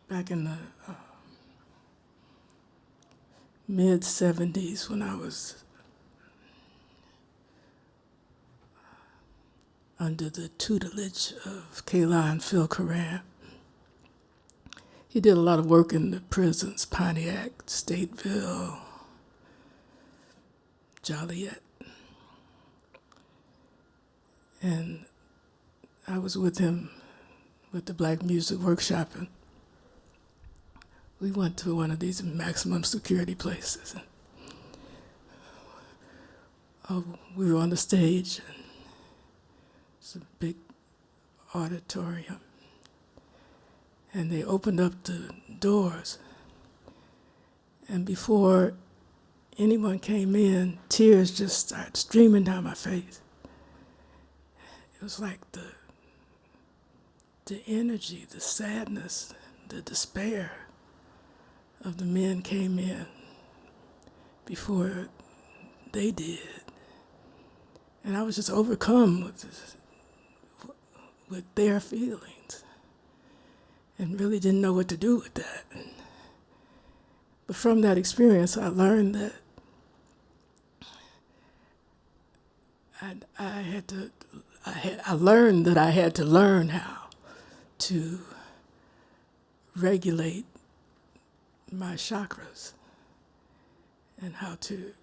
Back in the mid-'70s, when I was under the tutelage of Kelan Cohran. He did a lot of work in the prisons, Pontiac, Stateville, Joliet. And I was with him with the Black Music Workshop, and we went to one of these maximum security places. And, we were on the stage, and it's a big auditorium. And they opened up the doors. And before anyone came in, tears just started streaming down my face. It was like the energy, the sadness, the despair of the men came in before they did. And I was just overcome with their feelings and really didn't know what to do with that. But from that experience, I learned that I learned that I had to learn how to regulate my chakras and how to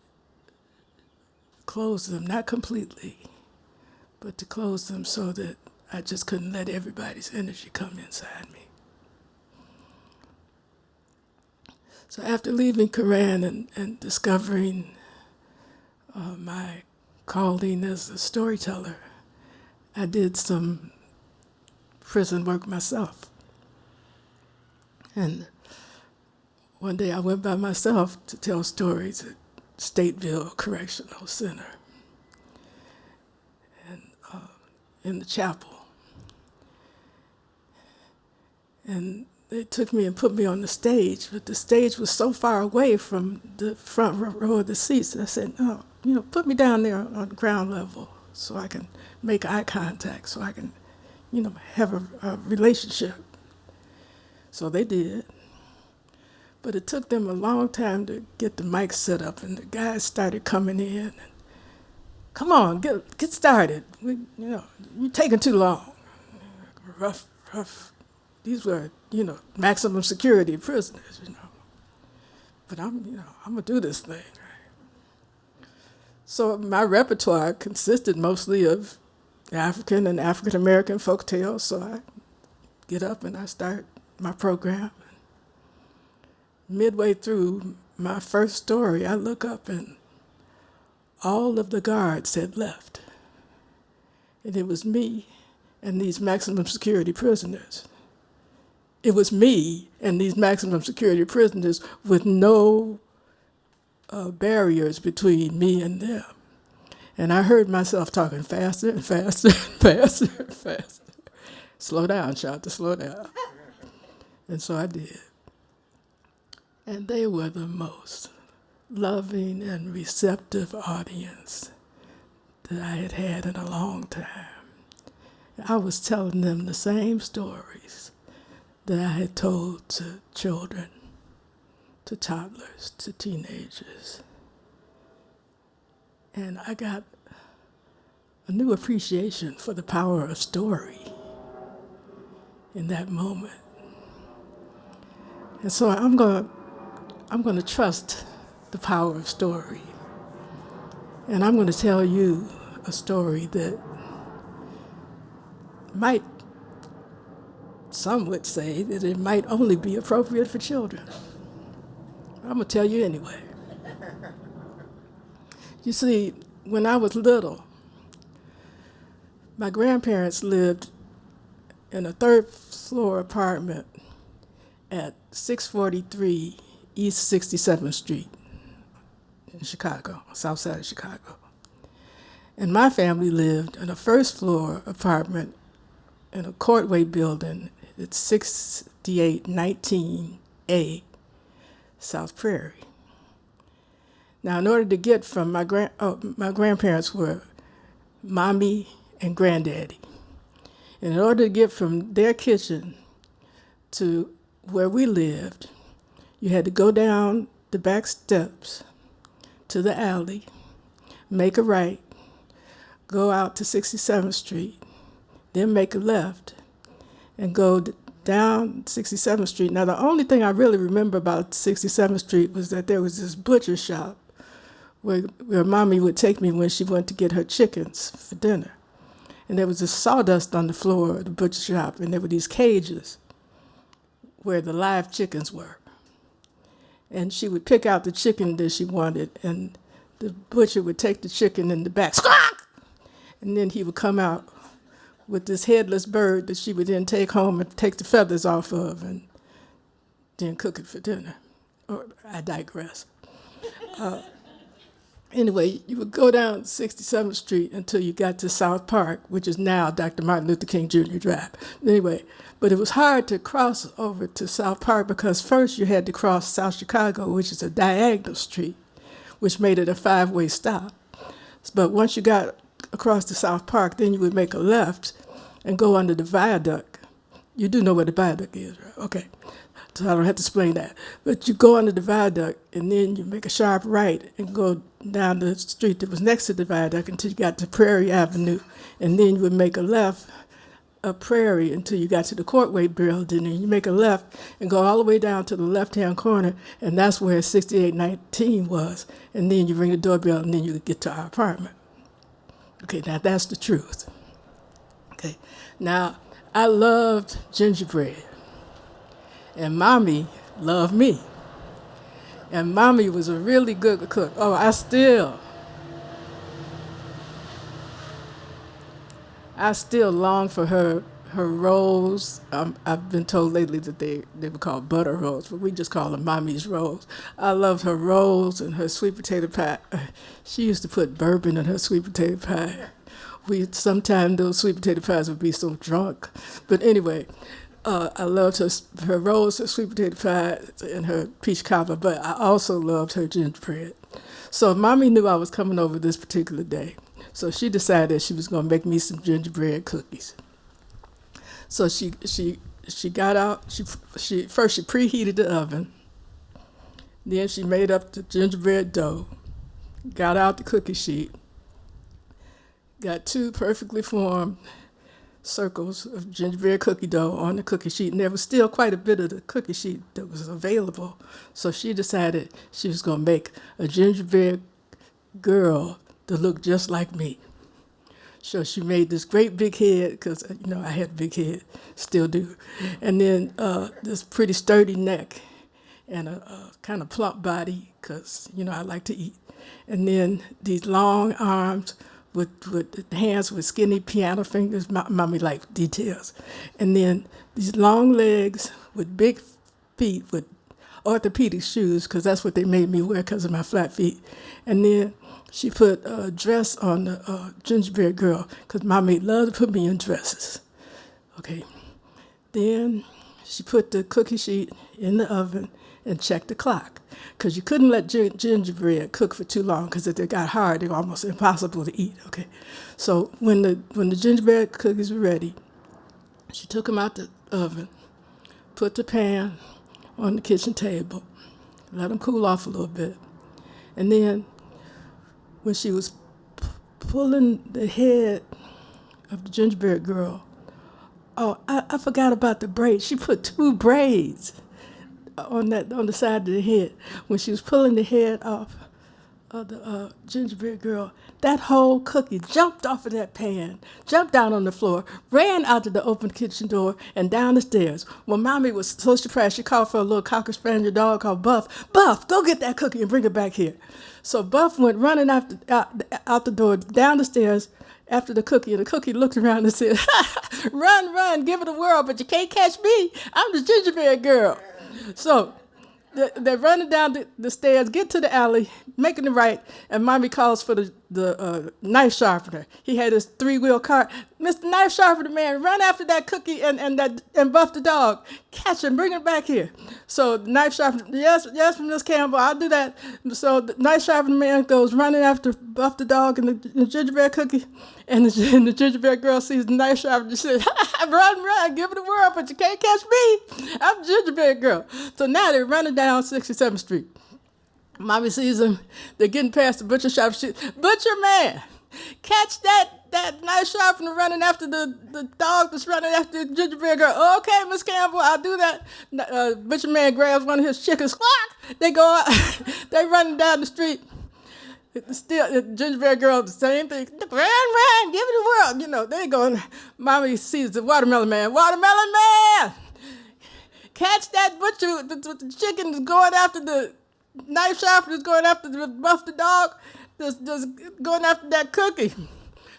close them, not completely, but to close them so that I just couldn't let everybody's energy come inside me. So after leaving Cohran and discovering my calling as a storyteller, I did some prison work myself. And one day I went by myself to tell stories at Stateville Correctional Center and in the chapel. And they took me and put me on the stage, but the stage was so far away from the front row of the seats. I said, no, put me down there on the ground level so I can make eye contact, so I can, have a relationship. So they did. But it took them a long time to get the mic set up, and the guys started coming in. And, come on, get started. You're taking too long. Rough. These were, maximum security prisoners, But I'm gonna do this thing. Right? So my repertoire consisted mostly of African and African American folk tales. So I get up and I start my program. Midway through my first story, I look up and all of the guards had left. And it was me and these maximum security prisoners. It was me and these maximum security prisoners with no barriers between me and them. And I heard myself talking faster and faster and faster and faster. Slow down, Shanta, slow down. And so I did. And they were the most loving and receptive audience that I had had in a long time. I was telling them the same stories that I had told to children, to toddlers, to teenagers. And I got a new appreciation for the power of story in that moment. And so I'm going to trust the power of story. And I'm going to tell you a story that might, some would say that it might only be appropriate for children. I'm going to tell you anyway. You see, when I was little, my grandparents lived in a third-floor apartment at 643 East 67th Street in Chicago, south side of Chicago. And my family lived in a first-floor apartment in a Courtway building at 6819A South Prairie. Now, in order to get from my grandparents were mommy and granddaddy. And in order to get from their kitchen to where we lived, you had to go down the back steps to the alley, make a right, go out to 67th Street, then make a left, and go down 67th Street. Now, the only thing I really remember about 67th Street was that there was this butcher shop where Mommy would take me when she went to get her chickens for dinner. And there was this sawdust on the floor of the butcher shop, and there were these cages where the live chickens were. And she would pick out the chicken that she wanted, and the butcher would take the chicken in the back, squawk! And then he would come out with this headless bird that she would then take home and take the feathers off of and then cook it for dinner. Or I digress. Anyway, you would go down 67th Street until you got to South Park, which is now Dr. Martin Luther King Jr. Drive. Anyway, but it was hard to cross over to South Park because first you had to cross South Chicago, which is a diagonal street, which made it a five-way stop. But once you got across to South Park, then you would make a left and go under the viaduct. You do know where the viaduct is, right? Okay. So I don't have to explain that. But you go under the viaduct, and then you make a sharp right and go down the street that was next to the viaduct until you got to Prairie Avenue, and then you would make a left up Prairie until you got to the Courtway building, and you make a left and go all the way down to the left-hand corner, and that's where 6819 was, and then you ring the doorbell, and then you get to our apartment. Okay, now that's the truth. Okay, now I loved gingerbread. And Mommy loved me. And Mommy was a really good cook. Oh, I still long for her rolls. I've been told lately that they were called butter rolls, but we just call them Mommy's rolls. I loved her rolls and her sweet potato pie. She used to put bourbon in her sweet potato pie. Sometimes those sweet potato pies would be so drunk. But anyway, I loved her rolls, her sweet potato pie, and her peach cobbler, but I also loved her gingerbread. So Mommy knew I was coming over this particular day. So she decided she was going to make me some gingerbread cookies. So she got out, she preheated the oven, then she made up the gingerbread dough, got out the cookie sheet, got two perfectly formed circles of gingerbread cookie dough on the cookie sheet, and there was still quite a bit of the cookie sheet that was available. So she decided she was going to make a gingerbread girl that looked just like me. So she made this great big head, because I had a big head, still do, and then this pretty sturdy neck and a kind of plump body, because I like to eat, and then these long arms with hands with skinny piano fingers. Mommy liked details. And then these long legs with big feet with orthopedic shoes, because that's what they made me wear because of my flat feet. And then she put a dress on the gingerbread girl, because Mommy loved to put me in dresses. Okay. Then she put the cookie sheet in the oven and checked the clock, because you couldn't let gingerbread cook for too long, because if they got hard, they were almost impossible to eat. Okay. So when the gingerbread cookies were ready, she took them out the oven, put the pan on the kitchen table, let them cool off a little bit. And then when she was pulling the head of the gingerbread girl, oh, I forgot about the braids. She put 2 braids on the side of the head. When she was pulling the head off of the gingerbread girl, that whole cookie jumped off of that pan, jumped down on the floor, ran out of the open kitchen door and down the stairs. Well, Mommy was so surprised, she called for a little Cocker Spaniel dog called Buff. Buff, go get that cookie and bring it back here. So Buff went running out the door, down the stairs after the cookie, and the cookie looked around and said, run, give it a whirl, but you can't catch me. I'm the gingerbread girl. So they're running down the stairs, get to the alley, making the right, and Mommy calls for the knife sharpener. He had his 3-wheel cart. Mr. Knife Sharpener man, run after that cookie and Buff the dog. Catch him, bring him back here. So the knife sharpener, yes, Miss Campbell, I'll do that. So the knife sharpener man goes running after Buff the dog and the gingerbread cookie, and the gingerbread girl sees the knife sharpener and says, run, give it a whirl, but you can't catch me. I'm the gingerbread girl. So now they're running down 67th Street. Mommy sees them. They're getting past the butcher shop. Butcher man, catch that knife sharpener running after the dog that's running after the gingerbread girl. Okay, Miss Campbell, I'll do that. Butcher man grabs one of his chickens. Squawk! They go out. They running down the street. Still, the gingerbread girl, the same thing. Run, give it a whirl. You know, they going. Mommy sees the watermelon man. Watermelon man, catch that butcher. The chicken is going after the knife sharpener, is going after the Buff the dog. Just going after that cookie.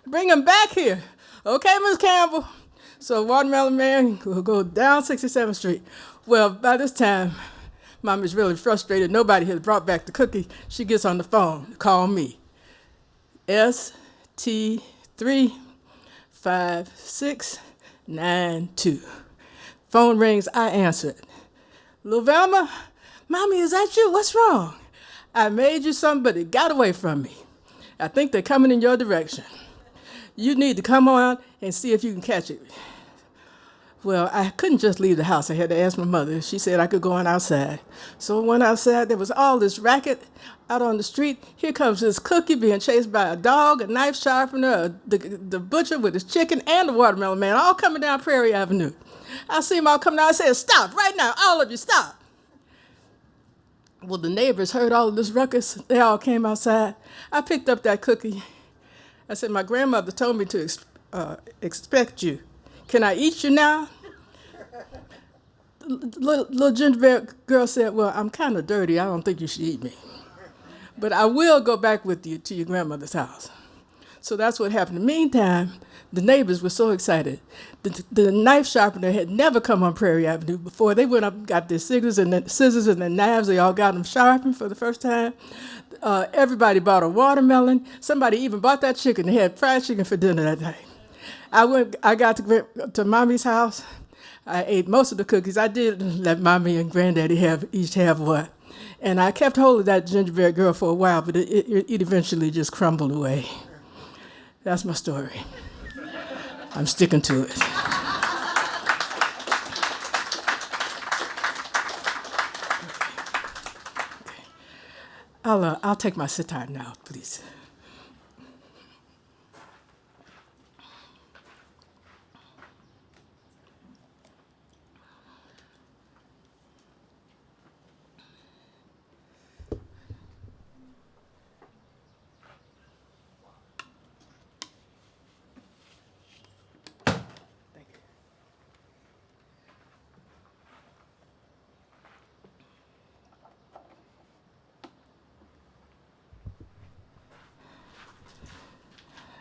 Bring him back here. Okay, Miss Campbell. So watermelon man will go down 67th Street. Well, by this time, Mommy's really frustrated. Nobody has brought back the cookie. She gets on the phone to call me. ST35692. Phone rings, I answer it. Lil Velma, Mommy, is that you? What's wrong? I made you something, but it got away from me. I think they're coming in your direction. You need to come on and see if you can catch it. Well, I couldn't just leave the house. I had to ask my mother. She said I could go on outside. So I went outside. There was all this racket out on the street. Here comes this cookie being chased by a dog, a knife sharpener, the butcher with his chicken, and the watermelon man, all coming down Prairie Avenue. I see them all coming down. I said, stop right now. All of you, stop. Well, the neighbors heard all of this ruckus. They all came outside. I picked up that cookie. I said, my grandmother told me to expect you. Can I eat you now? Little gingerbread girl said, well, I'm kind of dirty. I don't think you should eat me. But I will go back with you to your grandmother's house. So that's what happened. In the meantime, the neighbors were so excited. The knife sharpener had never come on Prairie Avenue before. They went up and got their scissors and their knives. They all got them sharpened for the first time. Everybody bought a watermelon. Somebody even bought that chicken. They had fried chicken for dinner that night. I got to Mommy's house. I ate most of the cookies. I did let Mommy and Granddaddy each have one. And I kept hold of that gingerbread girl for a while, but it eventually just crumbled away. That's my story. I'm sticking to it. Okay. I'll take my sitar now, please.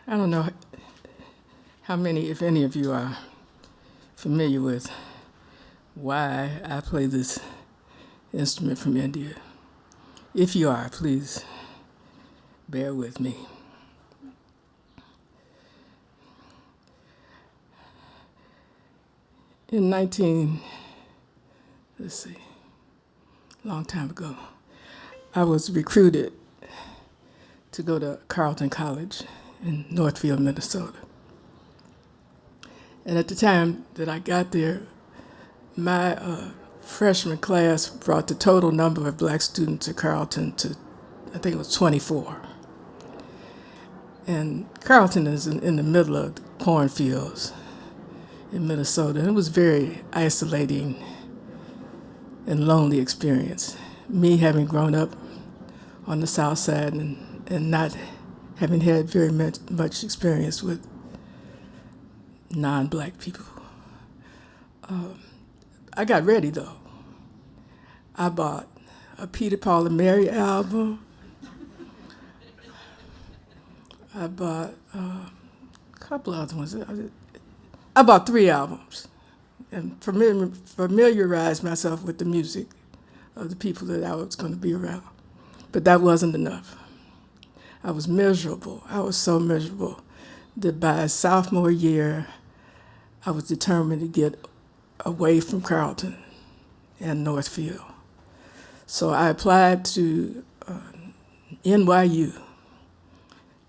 I don't know how many, if any of you are familiar with why I play this instrument from India. If you are, please bear with me. In long time ago, I was recruited to go to Carleton College in Northfield, Minnesota. And at the time that I got there, my freshman class brought the total number of black students at Carleton to, I think it was 24. And Carleton is in the middle of the cornfields in Minnesota, and it was very isolating and lonely experience. Me having grown up on the South Side and not having had very much experience with non-black people. I got ready though. I bought a Peter, Paul and Mary album. I bought a couple other ones. I bought 3 albums and familiarized myself with the music of the people that I was going to be around. But that wasn't enough. I was miserable. I was so miserable that by sophomore year, I was determined to get away from Carleton and Northfield. So I applied to NYU,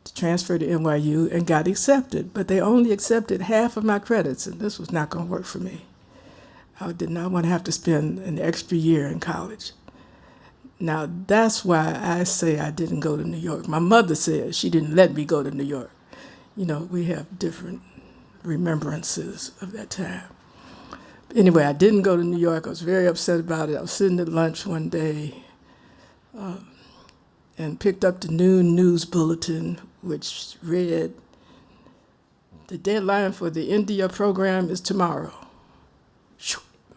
to transfer to NYU, and got accepted. But they only accepted half of my credits, and this was not going to work for me. I did not want to have to spend an extra year in college. Now, that's why I say I didn't go to New York. My mother said she didn't let me go to New York. You know, we have different remembrances of that time. Anyway, I didn't go to New York. I was very upset about it. I was sitting at lunch one day and picked up the noon news bulletin, which read, "The deadline for the India program is tomorrow."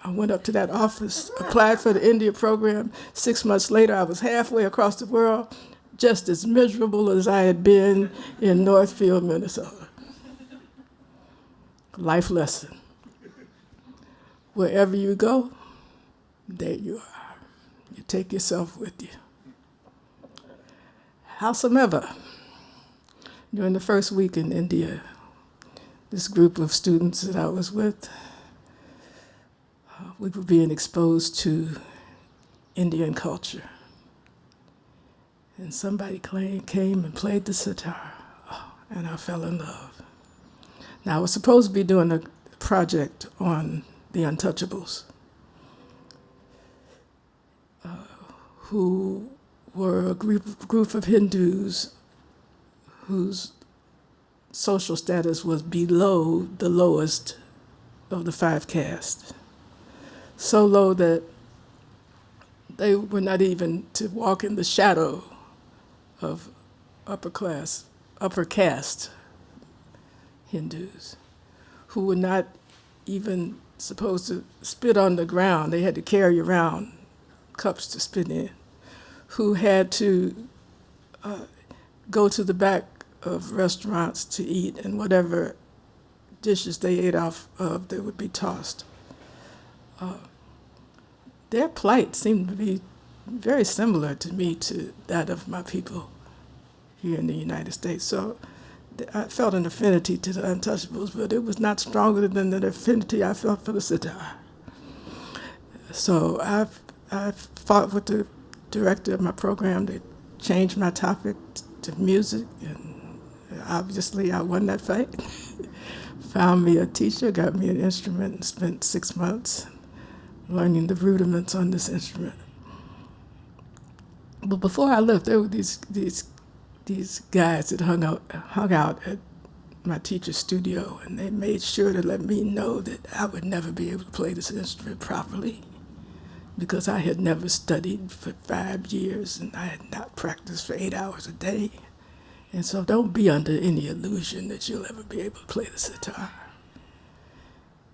I went up to that office, applied for the India program. 6 months later, I was halfway across the world, just as miserable as I had been in Northfield, Minnesota. Life lesson. Wherever you go, there you are. You take yourself with you. Howsoever, during the first week in India, this group of students that I was with, we were being exposed to Indian culture. And somebody came and played the sitar, and I fell in love. Now, I was supposed to be doing a project on the Untouchables, who were a group of Hindus whose social status was below the lowest of the 5 castes. So low that they were not even to walk in the shadow of upper caste Hindus, who were not even supposed to spit on the ground. They had to carry around cups to spit in, who had to go to the back of restaurants to eat, and whatever dishes they ate off of, they would be tossed. Their plight seemed to be very similar to me to that of my people here in the United States. So I felt an affinity to the Untouchables, but it was not stronger than the affinity I felt for the sitar. So I fought with the director of my program to change my topic to music, and obviously I won that fight. Found me a teacher, got me an instrument, and spent 6 months learning the rudiments on this instrument. But before I left, there were these guys that hung out at my teacher's studio, and they made sure to let me know that I would never be able to play this instrument properly because I had never studied for 5 years and I had not practiced for 8 hours a day. And so don't be under any illusion that you'll ever be able to play the sitar.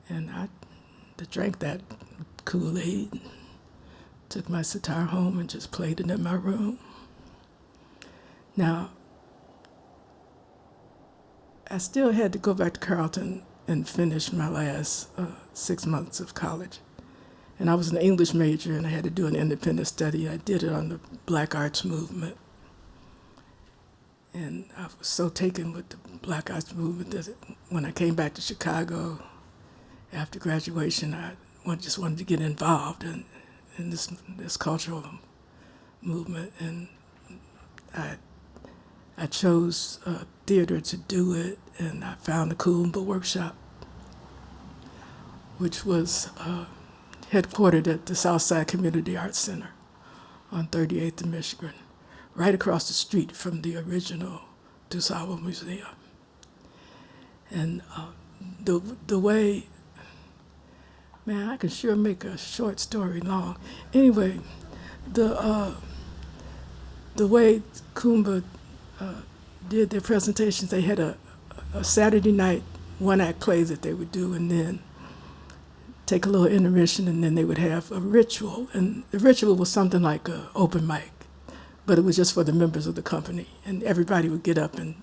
And I drank that Kool-Aid, took my sitar home and just played it in my room. Now, I still had to go back to Carleton and finish my last 6 months of college. And I was an English major, and I had to do an independent study. I did it on the Black Arts Movement. And I was so taken with the Black Arts Movement that when I came back to Chicago after graduation, I just wanted to get involved in this cultural movement. And I chose theater to do it, and I found the Kuumba Workshop, which was headquartered at the Southside Community Arts Center on 38th and Michigan, right across the street from the original DuSable Museum. And the way, man, I can sure make a short story long. Anyway, the way Kuumba did their presentations, they had a Saturday night one-act play that they would do, and then take a little intermission, and then they would have a ritual. And the ritual was something like an open mic, but it was just for the members of the company. And everybody would get up and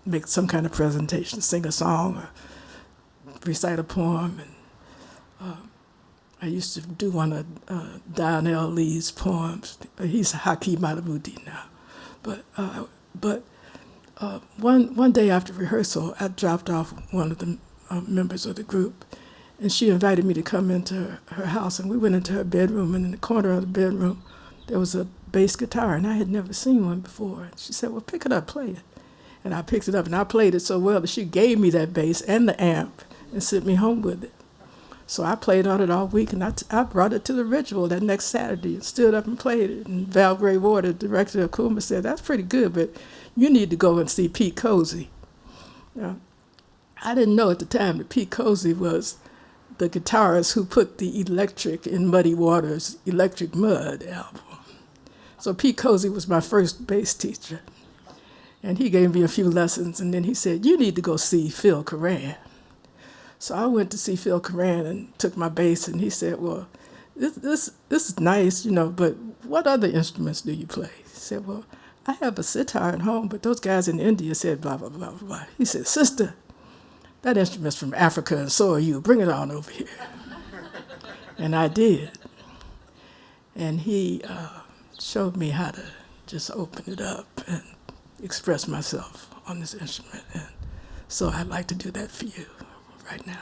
make some kind of presentation, sing a song or recite a poem. And I used to do one of Donnell Lee's poems. He's Haki Madhubuti now. But one day after rehearsal, I dropped off one of the members of the group, and she invited me to come into her house, and we went into her bedroom, and in the corner of the bedroom, there was a bass guitar, and I had never seen one before. And she said, well, pick it up, play it. And I picked it up, and I played it so well that she gave me that bass and the amp and sent me home with it. So I played on it all week, and I brought it to the ritual that next Saturday and stood up and played it. And Val Gray Ward, the director of Kuumba, said, that's pretty good, but you need to go and see Pete Cozy. Now, I didn't know at the time that Pete Cozy was the guitarist who put the Electric in Muddy Waters' Electric Mud album. So Pete Cozy was my first bass teacher. And he gave me a few lessons, and then he said, you need to go see Phil Cohran. So I went to see Phil Cohran and took my bass, and he said, well, this is nice, but what other instruments do you play? He said, well, I have a sitar at home, but those guys in India said blah, blah, blah, blah, blah. He said, sister, that instrument's from Africa, and so are you. Bring it on over here. And I did. And he showed me how to just open it up and express myself on this instrument. And so I'd like to do that for you right now.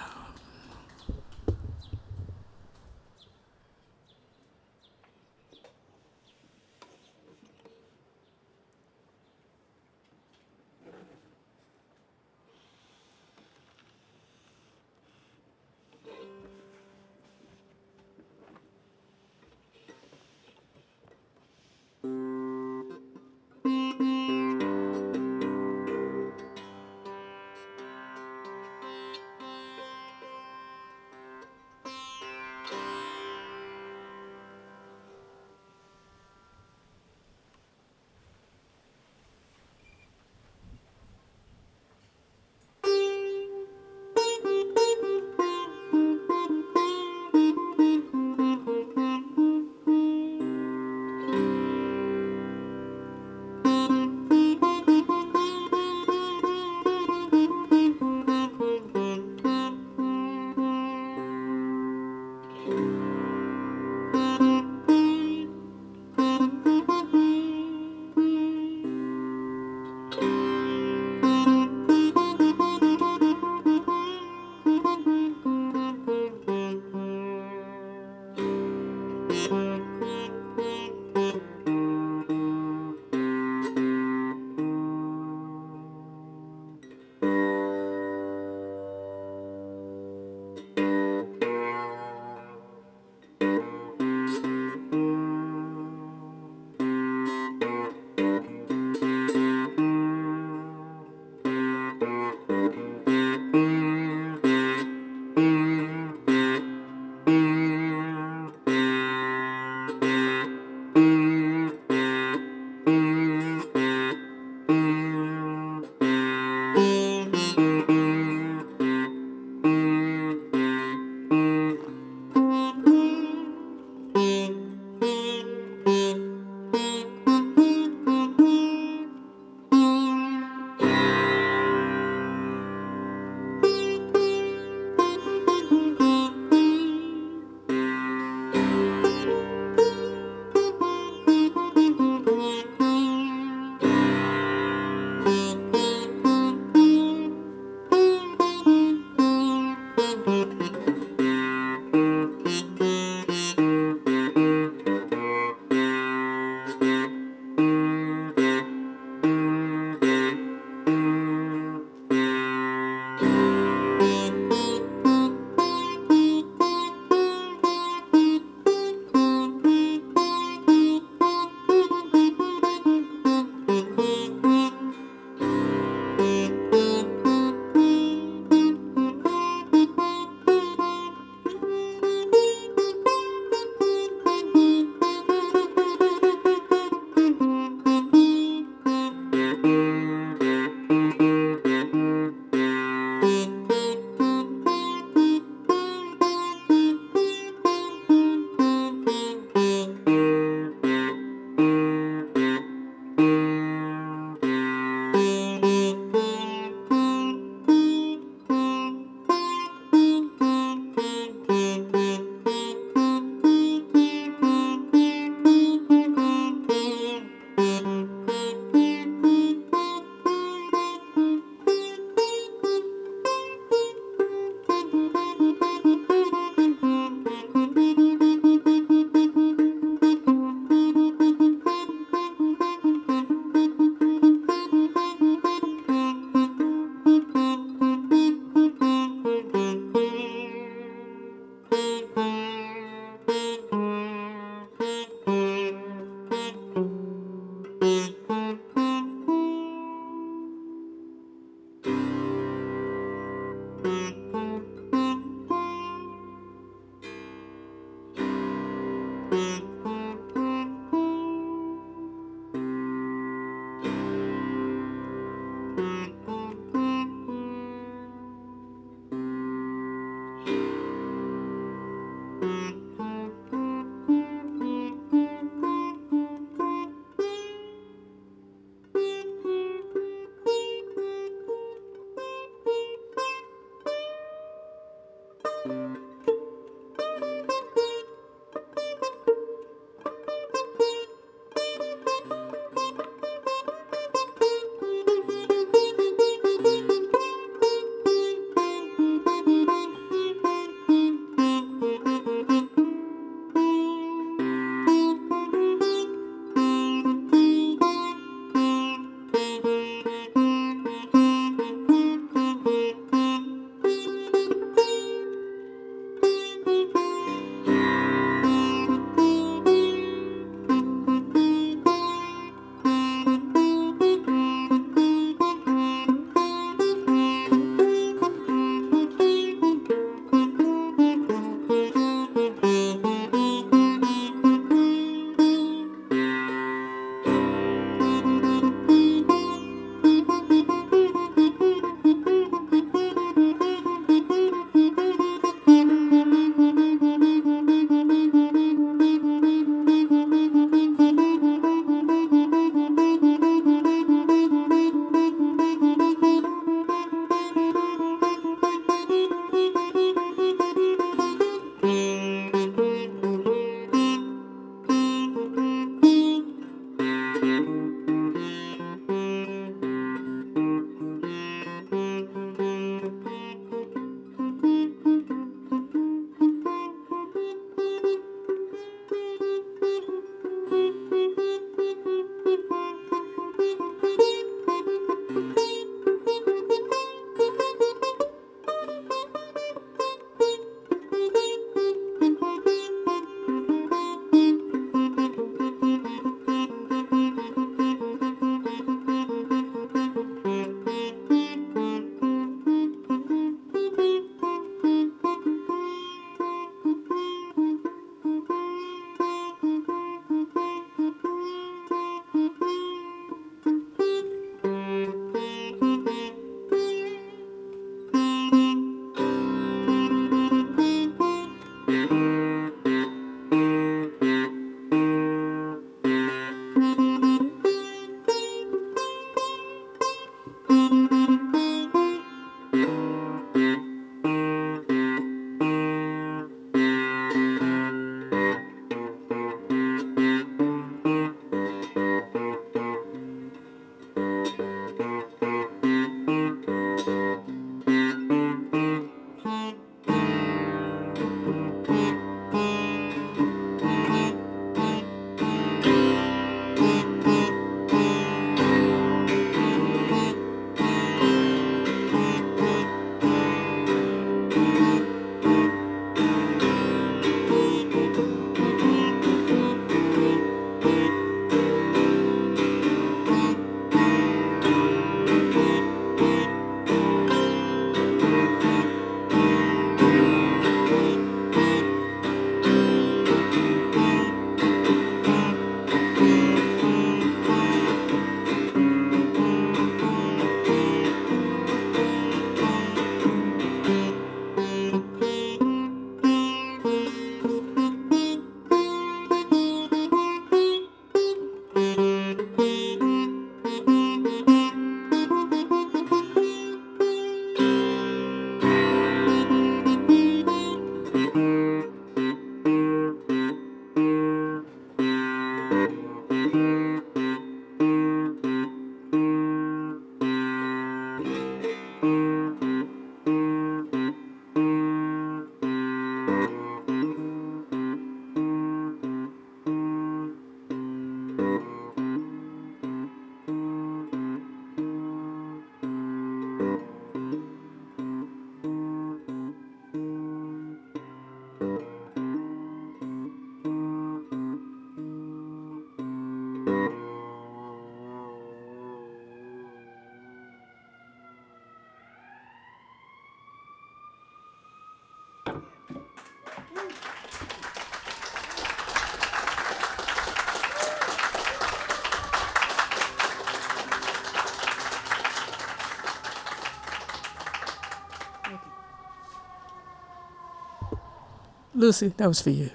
Lucy, that was for you.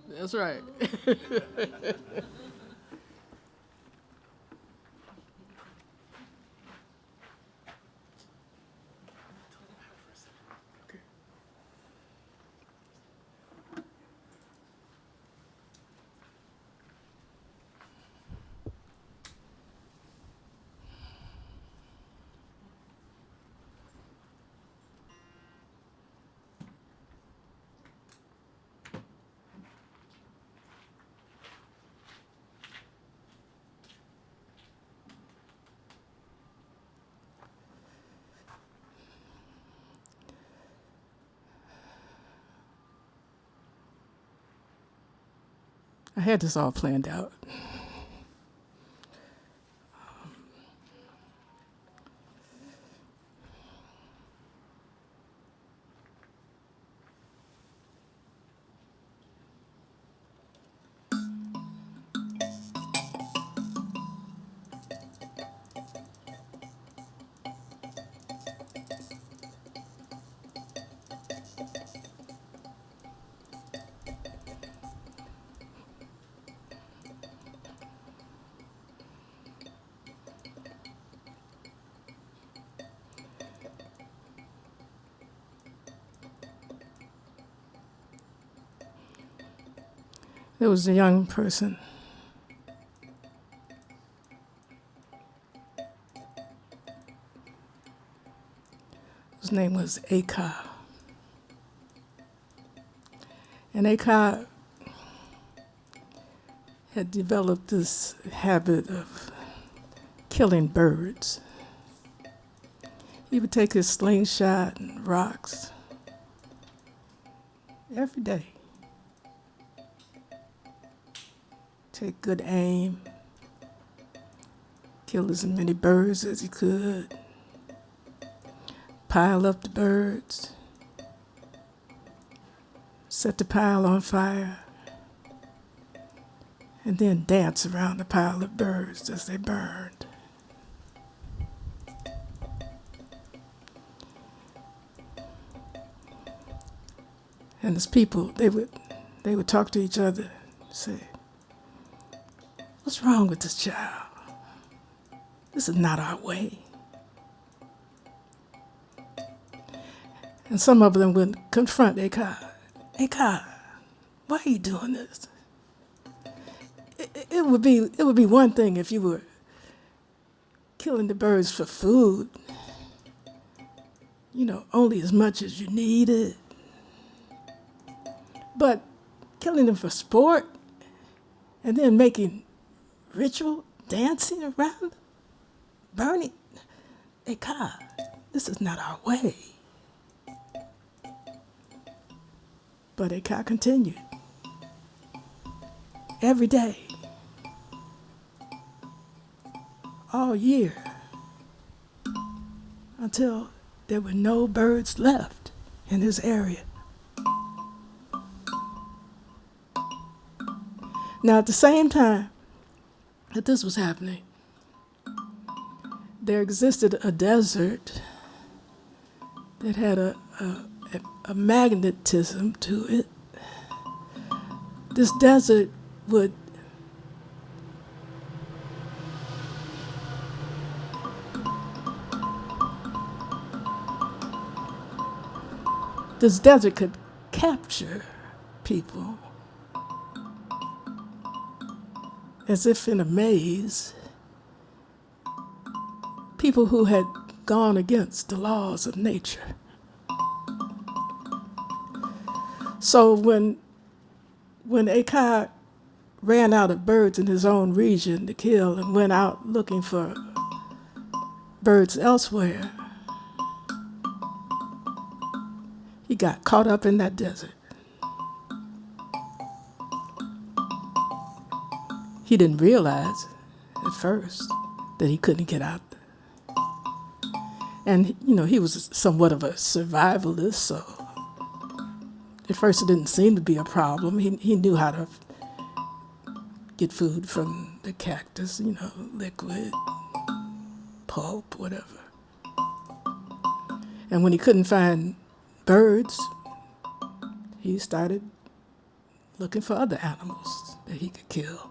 That's right. I had this all planned out. There was a young person. His name was Aka. And Aka had developed this habit of killing birds. He would take his slingshot and rocks every day. Take good aim, kill as many birds as he could, pile up the birds, set the pile on fire, and then dance around the pile of birds as they burned. And as people, they would talk to each other and say, "What's wrong with this child? This is not our way." And some of them would confront Aka. Aka, why are you doing this? It would be one thing if you were killing the birds for food, only as much as you needed. But killing them for sport and then making ritual dancing around them, burning, Aka, this is not our way. But Aka continued every day, all year, until there were no birds left in his area. Now, at the same time that this was happening, there existed a desert that had a magnetism to it. This desert would could capture people as if in a maze, people who had gone against the laws of nature. So when Aka ran out of birds in his own region to kill and went out looking for birds elsewhere, he got caught up in that desert. He didn't realize at first that he couldn't get out there. And, you know, he was somewhat of a survivalist, so at first it didn't seem to be a problem. He knew how to get food from the cactus, you know, liquid, pulp, whatever. And when he couldn't find birds, he started looking for other animals that he could kill.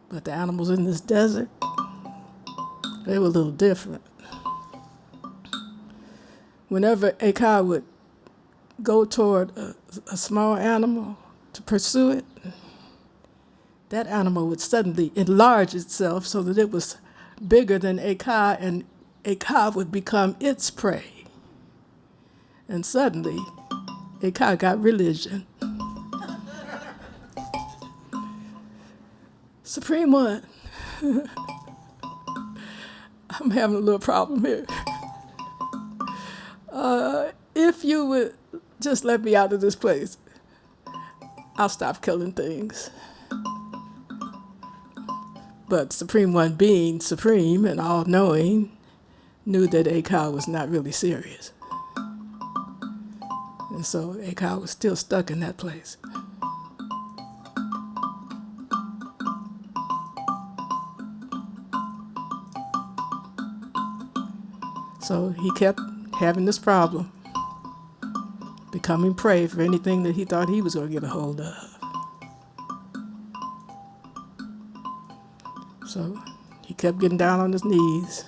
But the animals in this desert, they were a little different. Whenever Akar would go toward a small animal to pursue it, that animal would suddenly enlarge itself so that it was bigger than Akar, and Akar would become its prey. And suddenly, Akar got religion. Supreme One, I'm having a little problem here. If you would just let me out of this place, I'll stop killing things. But Supreme One, being supreme and all-knowing, knew that Akar was not really serious. And so Akar was still stuck in that place. So he kept having this problem, becoming prey for anything that he thought he was going to get a hold of. So he kept getting down on his knees,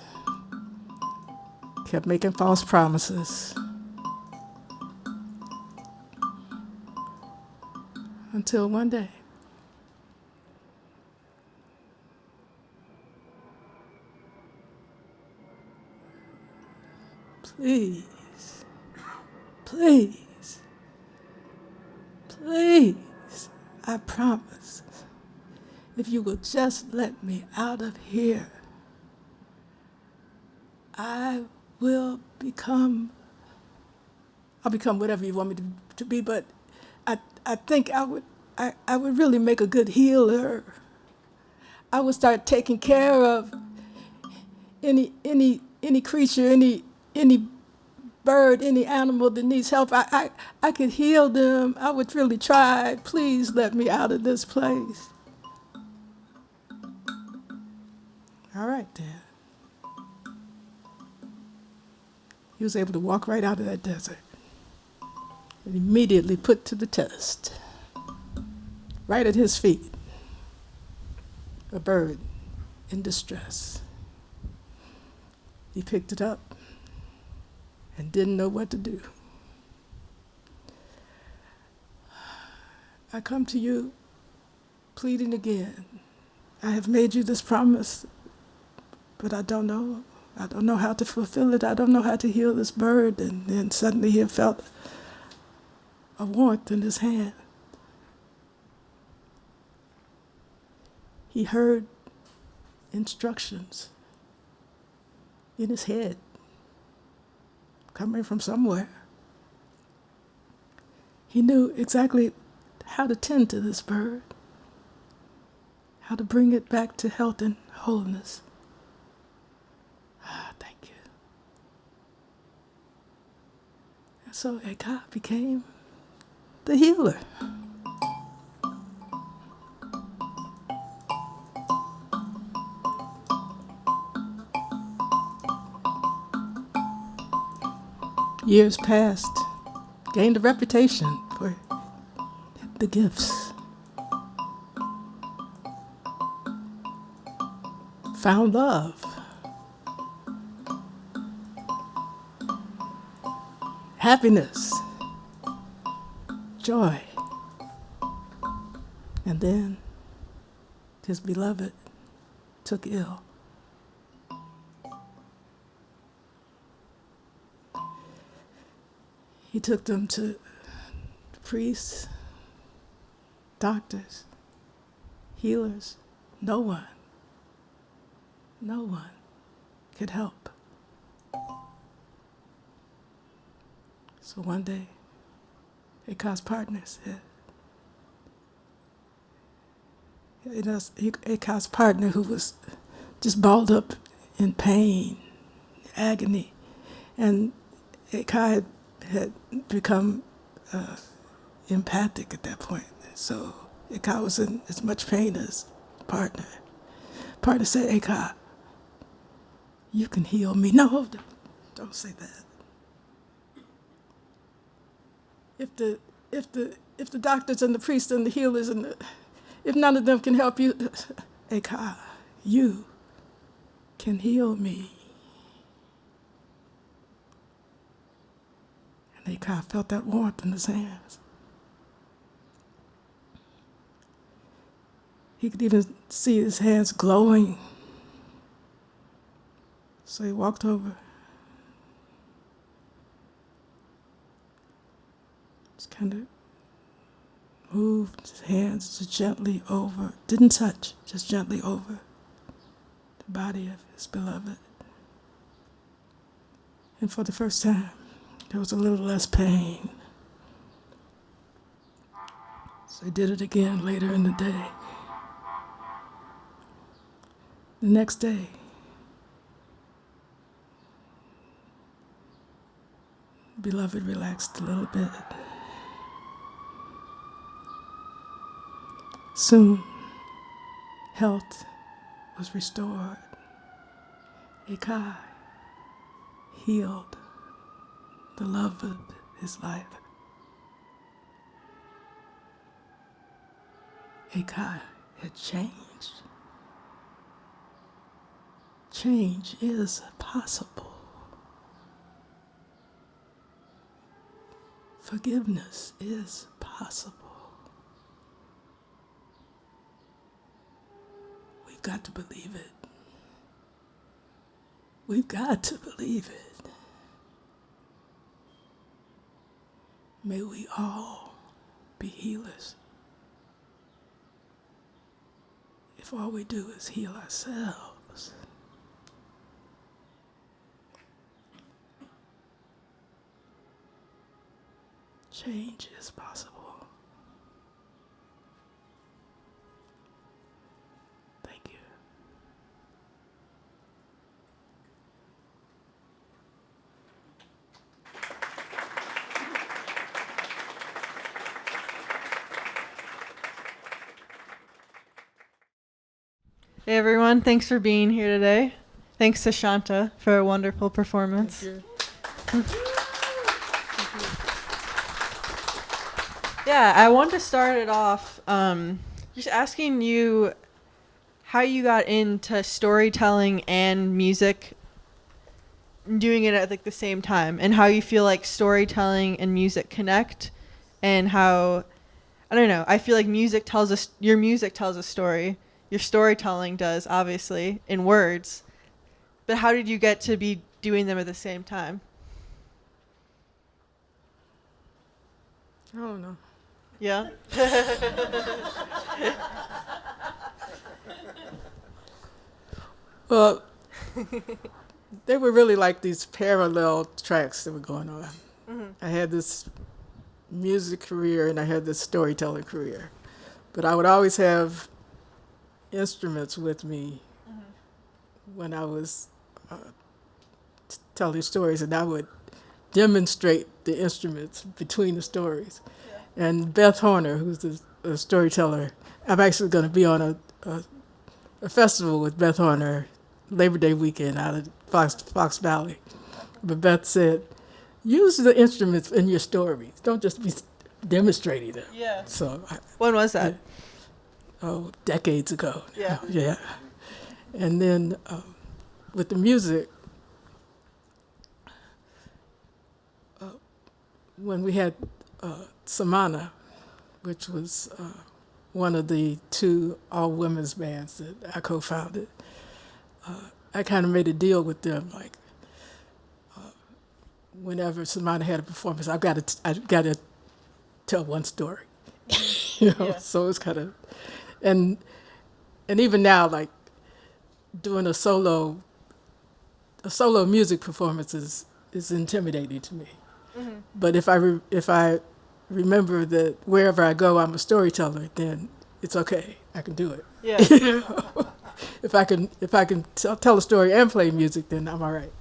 kept making false promises, until one day, please, please, please, I promise, if you will just let me out of here, I'll become whatever you want me to be, but I think I would really make a good healer. I would start taking care of any creature, any bird, any animal that needs help. I could heal them. I would really try. Please let me out of this place. All right, then. He was able to walk right out of that desert and immediately put to the test, right at his feet, a bird in distress. He picked it up and didn't know what to do. I come to you pleading again. I have made you this promise, but I don't know how to fulfill it. I don't know how to heal this bird. And then suddenly he felt a warmth in his hand. He heard instructions in his head coming from somewhere. He knew exactly how to tend to this bird, how to bring it back to health and wholeness. Thank you. And so Akar became the healer. Years passed, gained a reputation for the gifts. Found love. Happiness. Joy. And then his beloved took ill. He took them to priests, doctors, healers. No one could help. So one day, Akar's partner said, Akar's partner, who was just balled up in pain, agony. And Kai had become empathic at that point. So Kai was in as much pain as partner. Partner said, "Hey, Kai, you can heal me." No, don't say that. If the doctors and the priests and the healers and if none of them can help you, hey, Kai, you can heal me. And Kai felt that warmth in his hands. He could even see his hands glowing. So he walked over. Just kind of moved his hands just gently over, didn't touch, just gently over the body of his beloved. And for the first time, there was a little less pain. So he did it again later in the day. The next day, beloved relaxed a little bit. Soon, health was restored. Kai healed the love of his life. Kai had changed. Change is possible. Forgiveness is possible. We've got to believe it. We've got to believe it. May we all be healers. If all we do is heal ourselves. Change is possible. Thank you. Hey everyone, thanks for being here today. Thanks to Shanta for a wonderful performance. Thank you. Yeah, I want to start it off just asking you how you got into storytelling and music, doing it at like the same time, and how you feel like storytelling and music connect, and how, I don't know, I feel like your music tells a story, your storytelling does, obviously, in words, but how did you get to be doing them at the same time? I don't know. Yeah? Well, they were really like these parallel tracks that were going on. Mm-hmm. I had this music career and I had this storytelling career. But I would always have instruments with me when I was telling stories, and I would demonstrate the instruments between the stories. Yeah. And Beth Horner, who's a storyteller, I'm actually going to be on a festival with Beth Horner Labor Day weekend out of Fox Valley. But Beth said, use the instruments in your stories. Don't just be demonstrating them. Yeah. So when was that? Decades ago. Yeah. Yeah. And then with the music, when we had Samana, which was one of the 2 all-women's bands that I co-founded, I kind of made a deal with them, like whenever Samana had a performance, I've got to tell one story, you know. Yeah. So it's kind of, and even now, like doing a solo music performance is intimidating to me. Mm-hmm. But if I remember that wherever I go, I'm a storyteller, then it's okay. I can do it. Yeah. You know? if I can tell a story and play music, then I'm all right.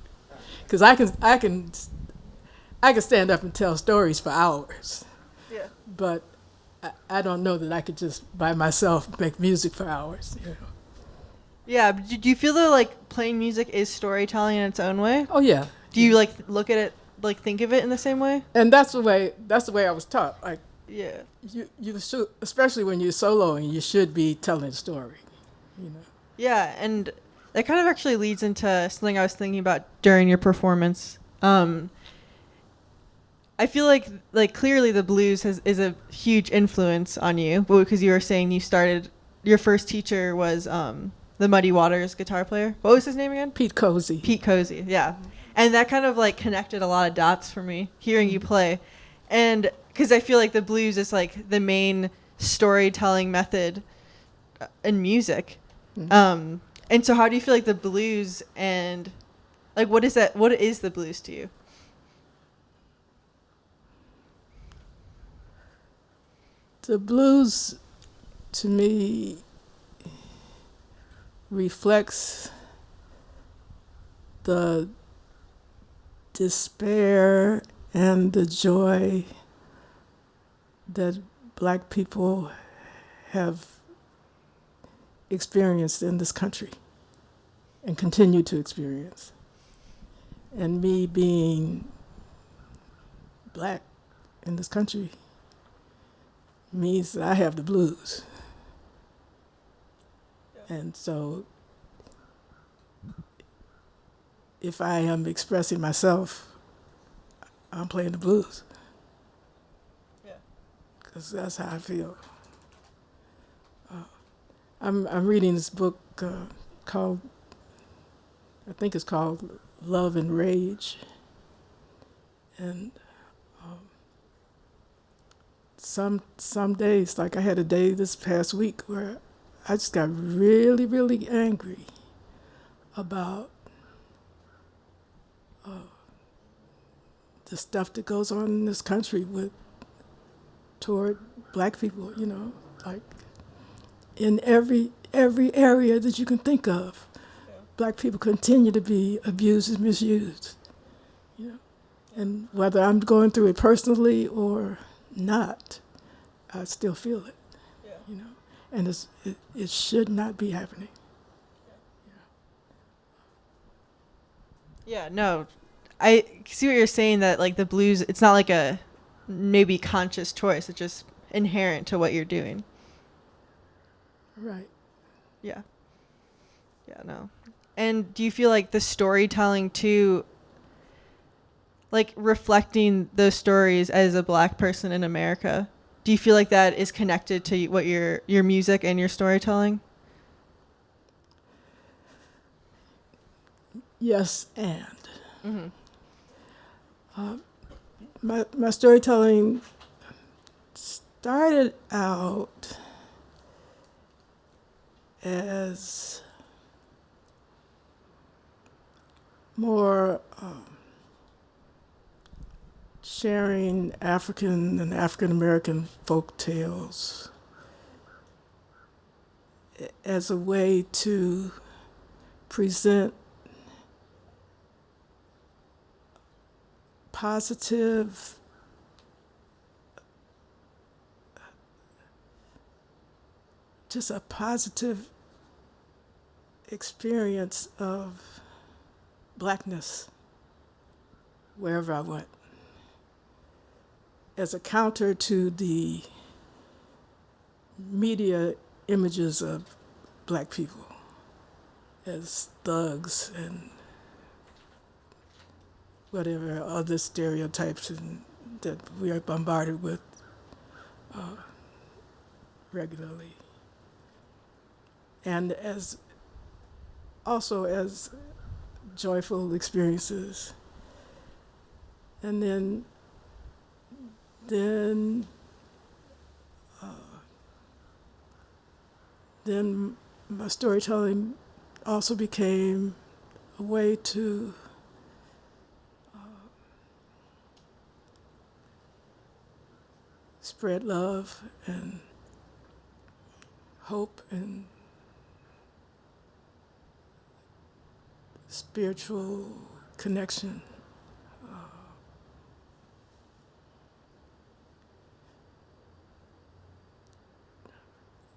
Because I can stand up and tell stories for hours, Yeah. but I don't know that I could just by myself make music for hours. You know? Yeah. But do you feel that like playing music is storytelling in its own way? Oh yeah. Do you like look at it, like think of it in the same way? And that's the way I was taught. Like Yeah. you should, especially when you're soloing, you should be telling a story. You know. Yeah, and that kind of actually leads into something I was thinking about during your performance. I feel like clearly the blues is a huge influence on you, because you were saying you started, your first teacher was the Muddy Waters guitar player. What was his name again? Pete Cozy. Pete Cozy, yeah. And that kind of like connected a lot of dots for me hearing you play. And because I feel like the blues is like the main storytelling method in music. Mm-hmm. And so how do you feel like the blues and like what is the blues to you? The blues, to me, reflects the despair and the joy that Black people have experienced in this country and continue to experience. And me being Black in this country means that I have the blues. And so if I am expressing myself, I'm playing the blues. Yeah. Because that's how I feel. I'm reading this book called, I think it's called Love and Rage. And some days, like I had a day this past week where I just got really, really angry about the stuff that goes on in this country toward Black people, you know, like in every area that you can think of. Yeah. Black people continue to be abused and misused, you know. And whether I'm going through it personally or not, I still feel it, Yeah. you know. And it should not be happening. Yeah, no. I see what you're saying, that like the blues, it's not like a maybe conscious choice. It's just inherent to what you're doing. Right. Yeah. Yeah, no. And do you feel like the storytelling too, like reflecting those stories as a Black person in America, do you feel like that is connected to what your music and your storytelling? Yes, and Mm-hmm. my storytelling started out as more sharing African and African American folk tales as a way to present positive, just a positive experience of Blackness wherever I went, as a counter to the media images of Black people as thugs and whatever other stereotypes that we are bombarded with regularly. And also as joyful experiences. And then my storytelling also became a way to spread love and hope and spiritual connection,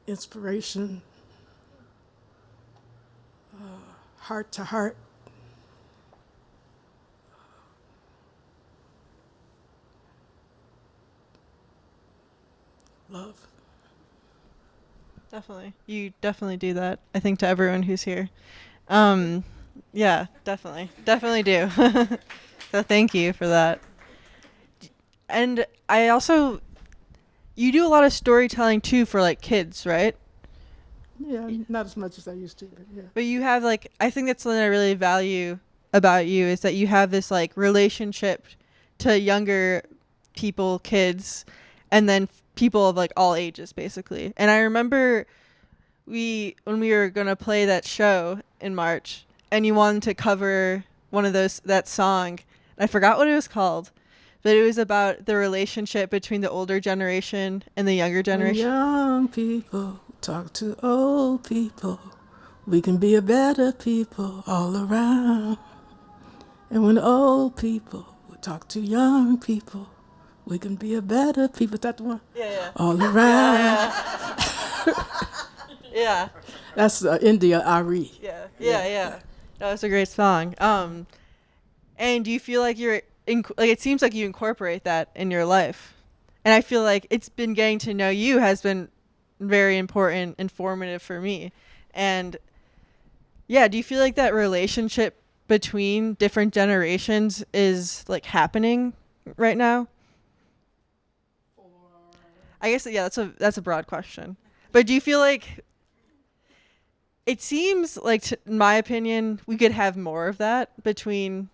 inspiration, heart to heart. Love. Definitely. You definitely do that, I think, to everyone who's here. Yeah, definitely. Definitely do. So thank you for that. And I also, you do a lot of storytelling too for like kids, right? Yeah, not as much as I used to, but yeah. But you have like, I think that's something I really value about you is that you have this like relationship to younger people, kids, and then people of like all ages basically. And I remember when we were going to play that show in March and you wanted to cover one of that song. I forgot what it was called, but it was about the relationship between the older generation and the younger When generation. young people talk to old people, we can be a better people all around. And when old people talk to young people, we can be a better people. Is that the one? Yeah. All around. Yeah. That's India Ari. Yeah. That was a great song. And do you feel like like it seems like you incorporate that in your life, and I feel like it's been getting to know you has been very important, informative for me, and yeah, do you feel like that relationship between different generations is like happening right now? I guess that's a broad question, but do you feel like it seems like, in my opinion, we could have more of that between,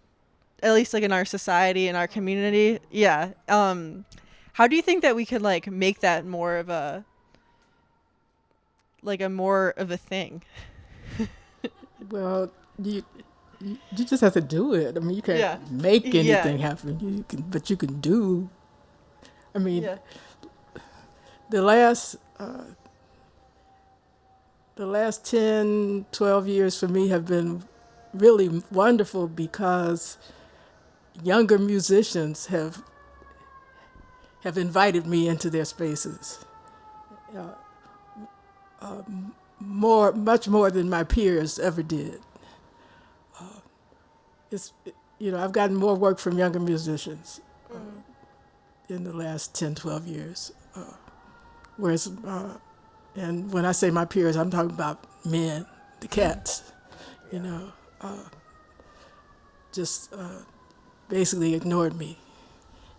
at least like in our society and our community. Yeah. How do you think that we could like make that more of a more of a thing? Well, you just have to do it. I mean, you can't make anything happen. But you can do. I mean, the last 10, 12 years for me have been really wonderful because younger musicians have invited me into their spaces. Much more than my peers ever did. I've gotten more work from younger musicians in the last 10, 12 years. Whereas, and when I say my peers, I'm talking about men, the cats, just basically ignored me.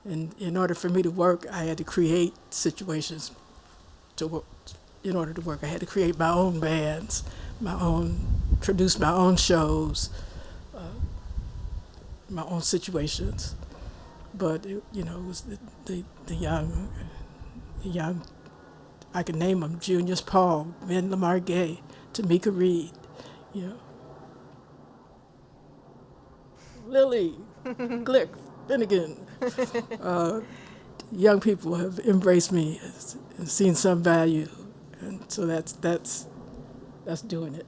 And in order for me to work, I had to create situations to work. In order to work, I had to create my own bands, produce my own shows, my own situations. But it was the young, I can name them: Junius Paul, Ben Lamar Gay, Tamika Reed, Lily, Glick, Finnegan. Young people have embraced me and seen some value, and so that's doing it.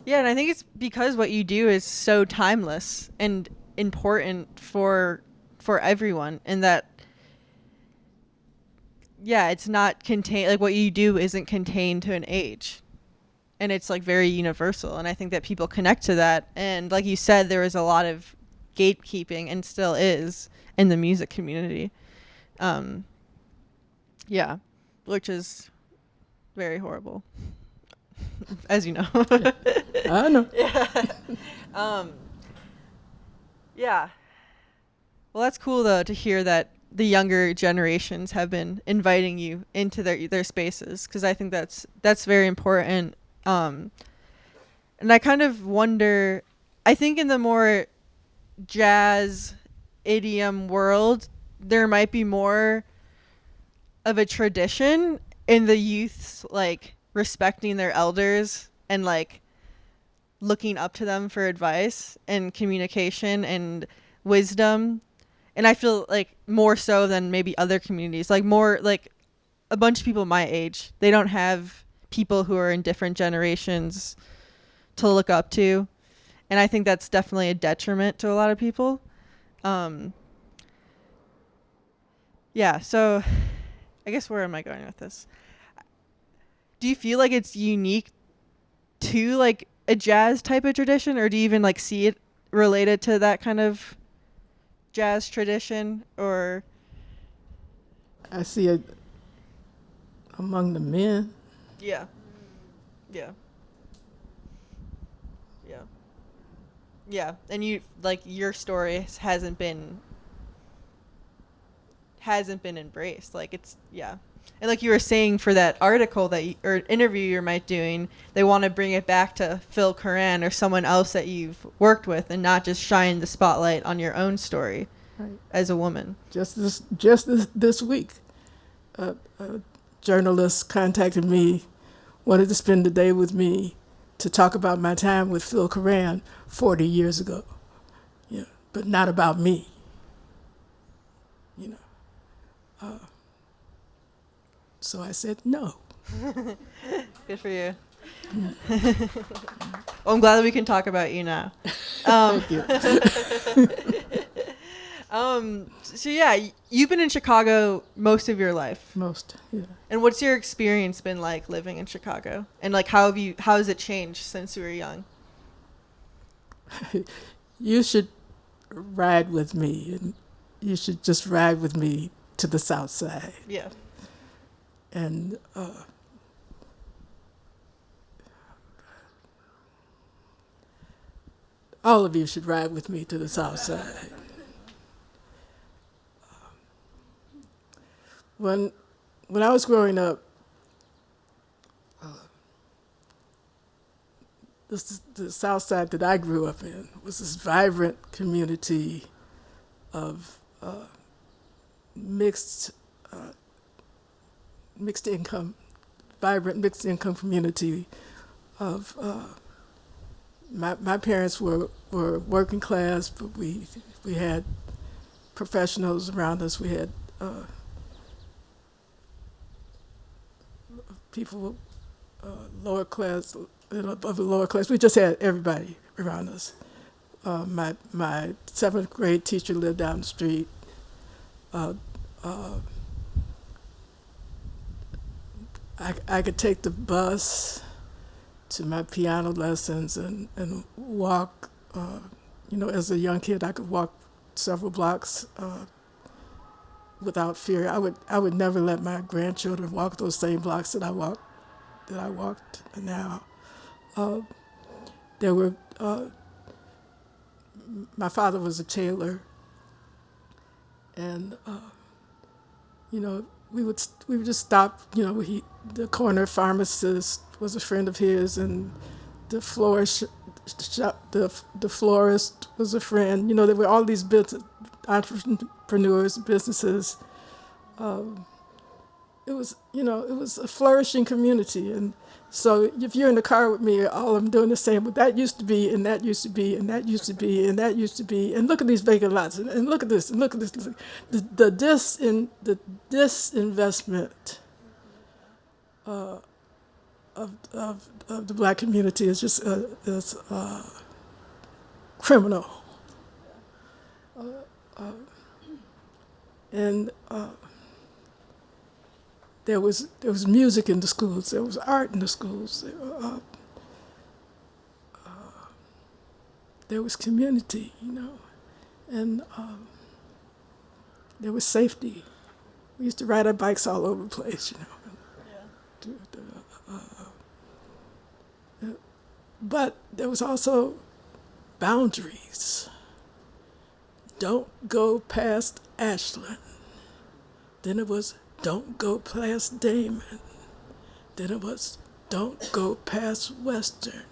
Yeah, and I think it's because what you do is so timeless and important for everyone, and that it's not contained, like what you do isn't contained to an age, and it's like very universal, and I think that people connect to that. And like you said, there was a lot of gatekeeping and still is in the music community, which is very horrible. As you know. I know. Yeah. Well, that's cool though to hear that the younger generations have been inviting you into their spaces, because I think that's very important. And I kind of wonder, I think in the more jazz idiom world, there might be more of a tradition in the youth's like respecting their elders and like looking up to them for advice and communication and wisdom. And I feel like more so than maybe other communities, like more like a bunch of people my age, they don't have people who are in different generations to look up to. And I think that's definitely a detriment to a lot of people. Yeah, so I guess where am I going with this? Do you feel like it's unique to like a jazz type of tradition, or do you even like see it related to that kind of jazz tradition? Or I see it among the men. yeah. Yeah. Yeah. Yeah. And you like your story hasn't been embraced. Like it's yeah. And like you were saying for that article or interview you might doing, they want to bring it back to Phil Cohran or someone else that you've worked with, and not just shine the spotlight on your own story Right. as a woman. Just this week, a journalist contacted me, wanted to spend the day with me to talk about my time with Phil Cohran 40 years ago. Yeah, but not about me. You know. So I said no. Good for you. Well, I'm glad that we can talk about you now. Thank you. So yeah, you've been in Chicago most of your life. Most, yeah. And what's your experience been like living in Chicago? And like how has it changed since you were young? You should ride with me, and you should just ride with me to the South Side. Yeah. And all of you should ride with me to the South Side. When I was growing up, the South Side that I grew up in was this vibrant community of mixed income, vibrant mixed income community of my parents were working class, but we had professionals around us. We had people lower class, of the lower class. We just had everybody around us. My seventh grade teacher lived down the street. I could take the bus to my piano lessons and walk. As a young kid, I could walk several blocks without fear. I would never let my grandchildren walk those same blocks that I walked now. There were my father was a tailor, and we would just stop. The corner pharmacist was a friend of his, and the florist was a friend. There were all these entrepreneurs, businesses. It was a flourishing community, and so if you're in the car with me, all I'm doing is saying, well, that used to be, and that used to be, and that used to be, and that used to be, and look at these vacant lots, and look at this, and look at this. The disinvestment of the black community is just criminal, and there was music in the schools. There was art in the schools. There was community, and there was safety. We used to ride our bikes all over the place, But there was also boundaries. Don't go past Ashland. Then it was don't go past Damon. Then it was don't go past Western.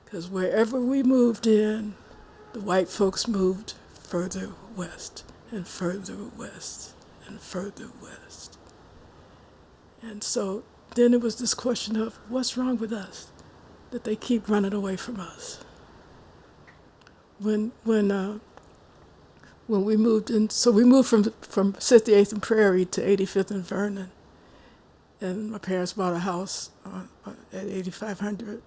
Because wherever we moved in, the white folks moved further west and further west and further west. And so then it was this question of what's wrong with us that they keep running away from us. When we moved in, so we moved from 68th and Prairie to 85th and Vernon, and my parents bought a house at 8500.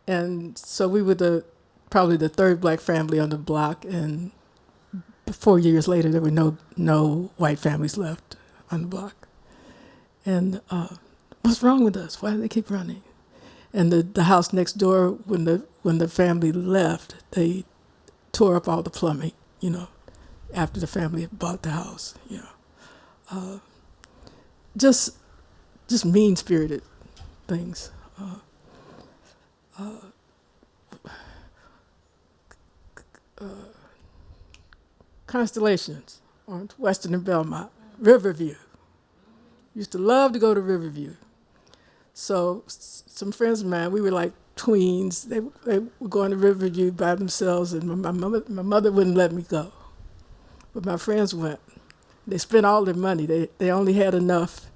And so we were probably the third black family on the block, and 4 years later there were no white families left on the block. And what's wrong with us? Why do they keep running? And the house next door, when the family left, they tore up all the plumbing, after the family had bought the house, just mean-spirited things. Constellations on Western and Belmont, Riverview. Used to love to go to Riverview. So some friends of mine, we were like tweens. They were going to Riverview by themselves, and my mother wouldn't let me go. But my friends went. They spent all their money. They only had enough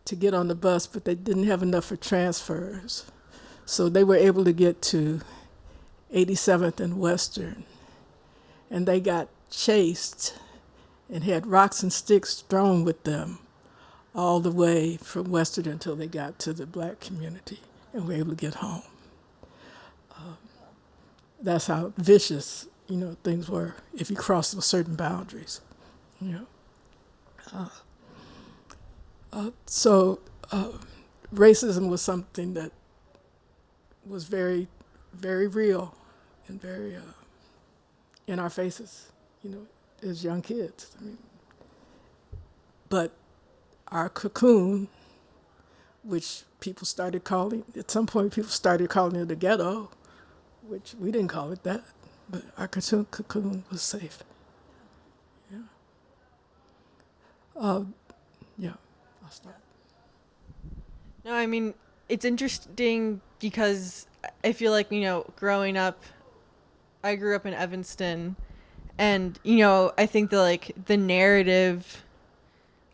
to get on the bus, but they didn't have enough for transfers. So they were able to get to 87th and Western. And they got chased and had rocks and sticks thrown with them all the way from Western until they got to the black community and were able to get home. That's how vicious, things were if you crossed certain boundaries. So racism was something that was very, very real and very in our faces, as young kids. But our cocoon, which people started calling, at some point people started calling it the ghetto, which we didn't call it that, but our cocoon was safe. Yeah, I'll stop. No, I mean, it's interesting because I feel like, growing up, I grew up in Evanston, and, I think the narrative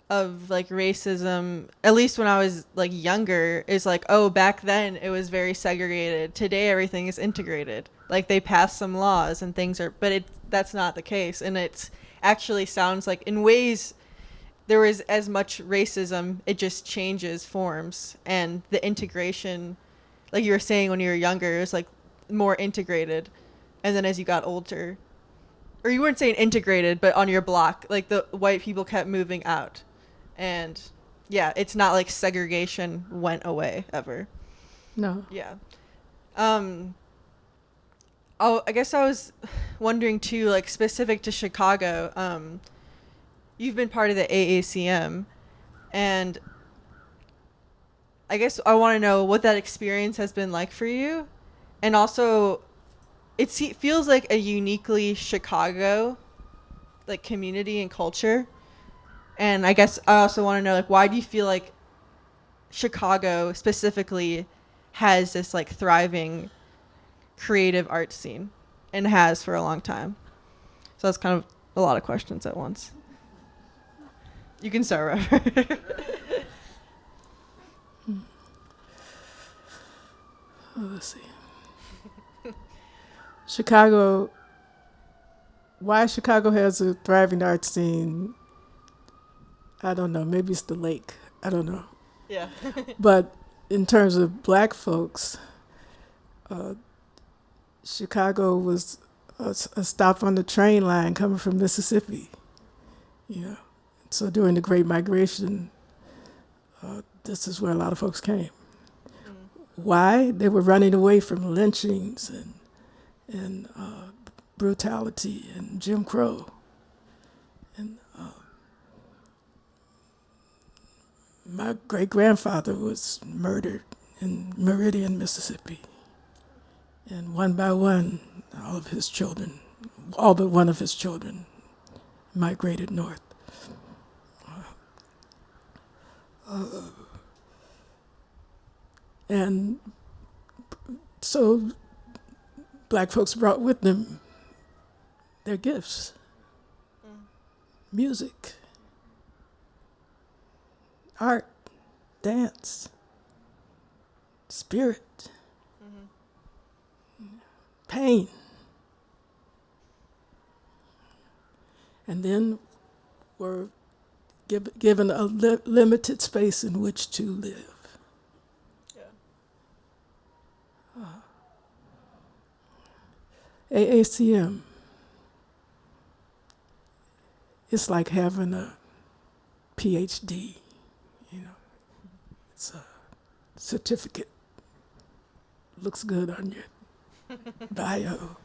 of racism, at least when I was younger, is oh, back then it was very segregated. Today everything is integrated. They passed some laws and things but that's not the case. And it's actually sounds like in ways there was as much racism, it just changes forms, and the integration, like you were saying when you were younger, it was more integrated, and then as you got older, or you weren't saying integrated, but on your block, the white people kept moving out, and yeah, it's not segregation went away ever. No. Yeah. I guess I was wondering too, specific to Chicago, you've been part of the AACM, and I guess I want to know what that experience has been like for you, and also it feels like a uniquely Chicago community and culture. And I guess I also want to know why do you feel like Chicago specifically has this thriving creative art scene, and has for a long time? So that's kind of a lot of questions at once. You can start, Robert. Let's see. Chicago, why Chicago has a thriving art scene, I don't know. Maybe it's the lake. I don't know. Yeah. But in terms of black folks, Chicago was a stop on the train line coming from Mississippi. So during the Great Migration, this is where a lot of folks came. Why? They were running away from lynchings and brutality and Jim Crow. And my great-grandfather was murdered in Meridian, Mississippi. And one by one, all but one of his children migrated north. And so black folks brought with them their gifts, music, art, dance, spirit, pain. And then were given a limited space in which to live. AACM, it's like having a PhD, you know. It's a certificate. Looks good on your bio.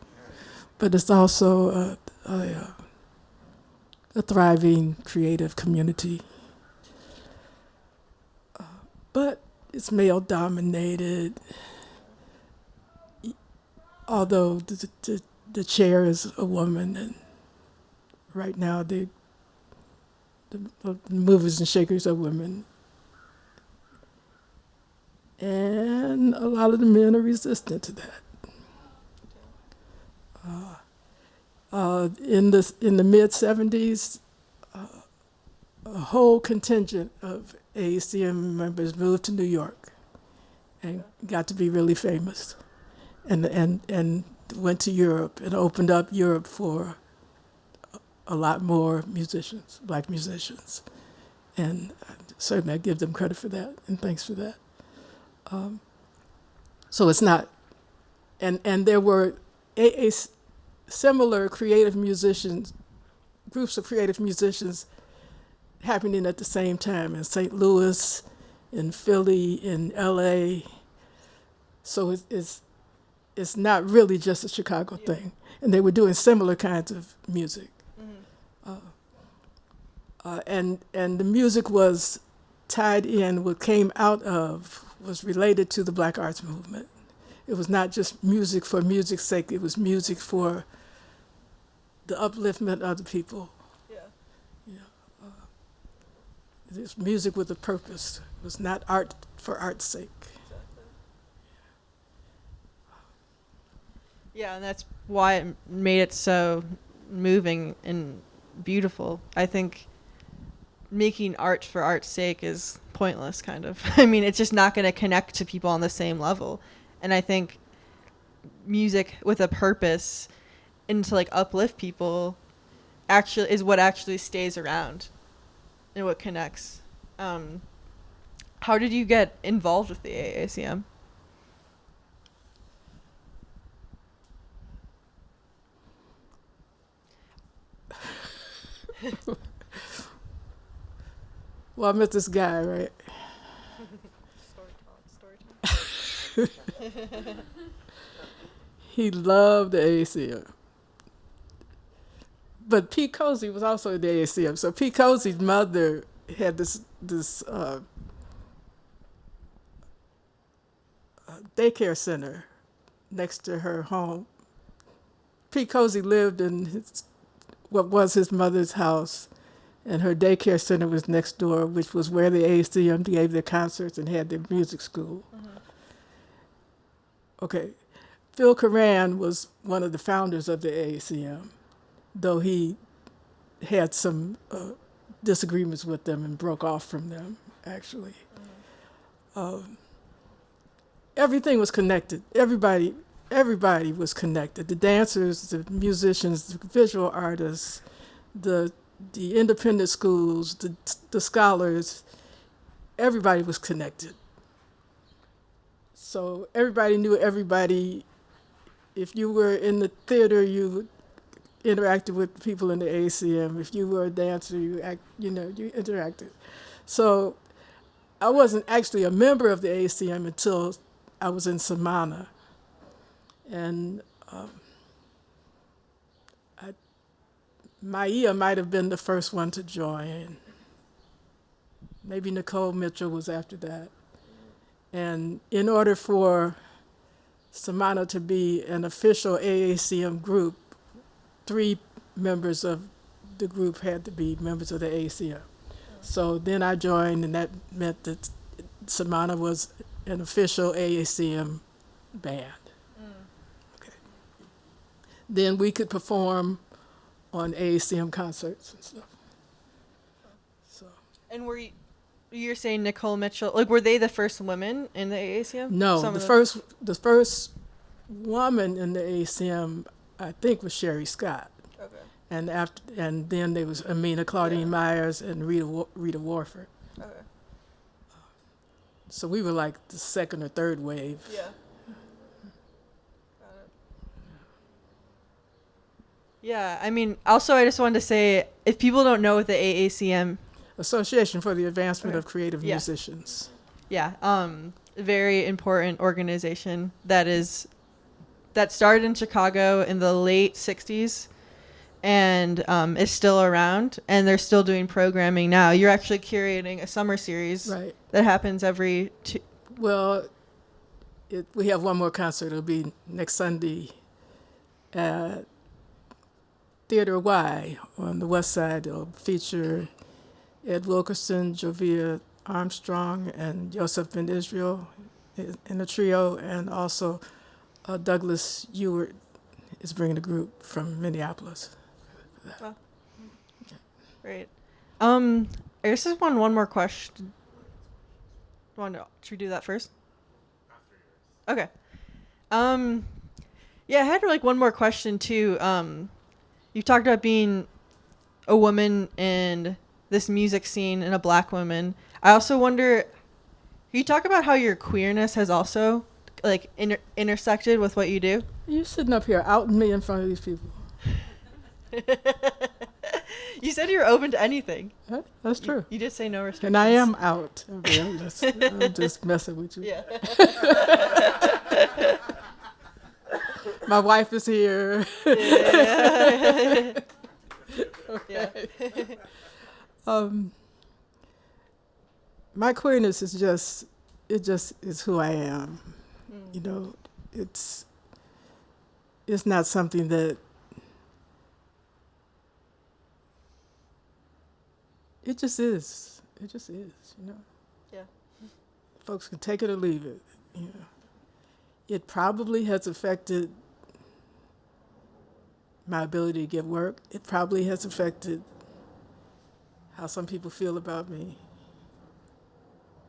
But it's also a thriving creative community. But it's male dominated, although the chair is a woman, and right now the movers and shakers are women. And a lot of the men are resistant to that. In the mid-'70s, a whole contingent of AACM members moved to New York and got to be really famous, and went to Europe and opened up Europe for a lot more musicians, black musicians, and certainly I give them credit for that and thanks for that. So it's not, and there were similar creative musicians, groups of creative musicians happening at the same time in St. Louis, in Philly, in LA. So it's not really just a Chicago thing. And they were doing similar kinds of music. And the music was tied in, what came out of was related to the Black Arts Movement. It was not just music for music's sake, it was music for the upliftment of the people. It's music with a purpose. It was not art for art's sake. Yeah, and that's why it made it so moving and beautiful. I think making art for art's sake is pointless, kind of. I mean, it's just not going to connect to people on the same level. And I think music with a purpose and to like uplift people actually is what actually stays around and what connects. How did you get involved with the AACM? Well, I met this guy, right? Story talk. He loved the AACM. But Pete Cozy was also in the AACM. So Pete Cozy's mother had this daycare center next to her home. Pete Cozy lived in what was his mother's house, and her daycare center was next door, which was where the AACM gave their concerts and had their music school. Okay, Phil Cohran was one of the founders of the AACM, though he had some disagreements with them and broke off from them, actually. Everything was connected. Everybody was connected. The dancers, the musicians, the visual artists, the independent schools, the scholars, everybody was connected. So everybody knew everybody. If you were in the theater, you interacted with people in the AACM. If you were a dancer, you interacted. So I wasn't actually a member of the AACM until I was in Samana. And Maia might have been the first one to join. Maybe Nicole Mitchell was after that. And in order for Samana to be an official AACM group, 3 members of the group had to be members of the AACM. So then I joined, and that meant that Samana was an official AACM band. Okay. Then we could perform on AACM concerts and stuff. So. And you're saying Nicole Mitchell, like, were they the first women in the AACM? No, the first woman in the AACM, I think, was Sherry Scott. Okay. And then there was Amina Claudine Myers and Rita Warford. Okay. So we were like the second or third wave. Yeah. Got it. Yeah, I mean, also I just wanted to say, if people don't know what the AACM, Association for the Advancement of Creative Yeah. Musicians. Very important organization that started in Chicago in the late 60s and is still around, and they're still doing programming now. You're actually curating a summer series Right. that happens every Well, we have one more concert. It'll be next Sunday at Theater Y on the west side. It'll feature Ed Wilkerson, Jovia Armstrong, and Yosef Ben Israel in a trio, and also Douglas Ewart is bringing a group from Minneapolis. Wow. Great. I guess just one more question. Should we do that first? After yours. Okay. Yeah, I had like one more question too. You talked about being a woman in this music scene and a black woman. I also wonder, can you talk about how your queerness has also like intersected with what you do? You sitting up here outing me in front of these people. You said you were open to anything. That's true. You did say no restrictions. And I am out. I mean, I'm just messing with you. Yeah. My wife is here. Yeah. Okay. My queerness is just is who I am. You know, it's not something that it just is. It just is, you know. Yeah. Folks can take it or leave it, you know. It probably has affected my ability to get work. It probably has affected how some people feel about me.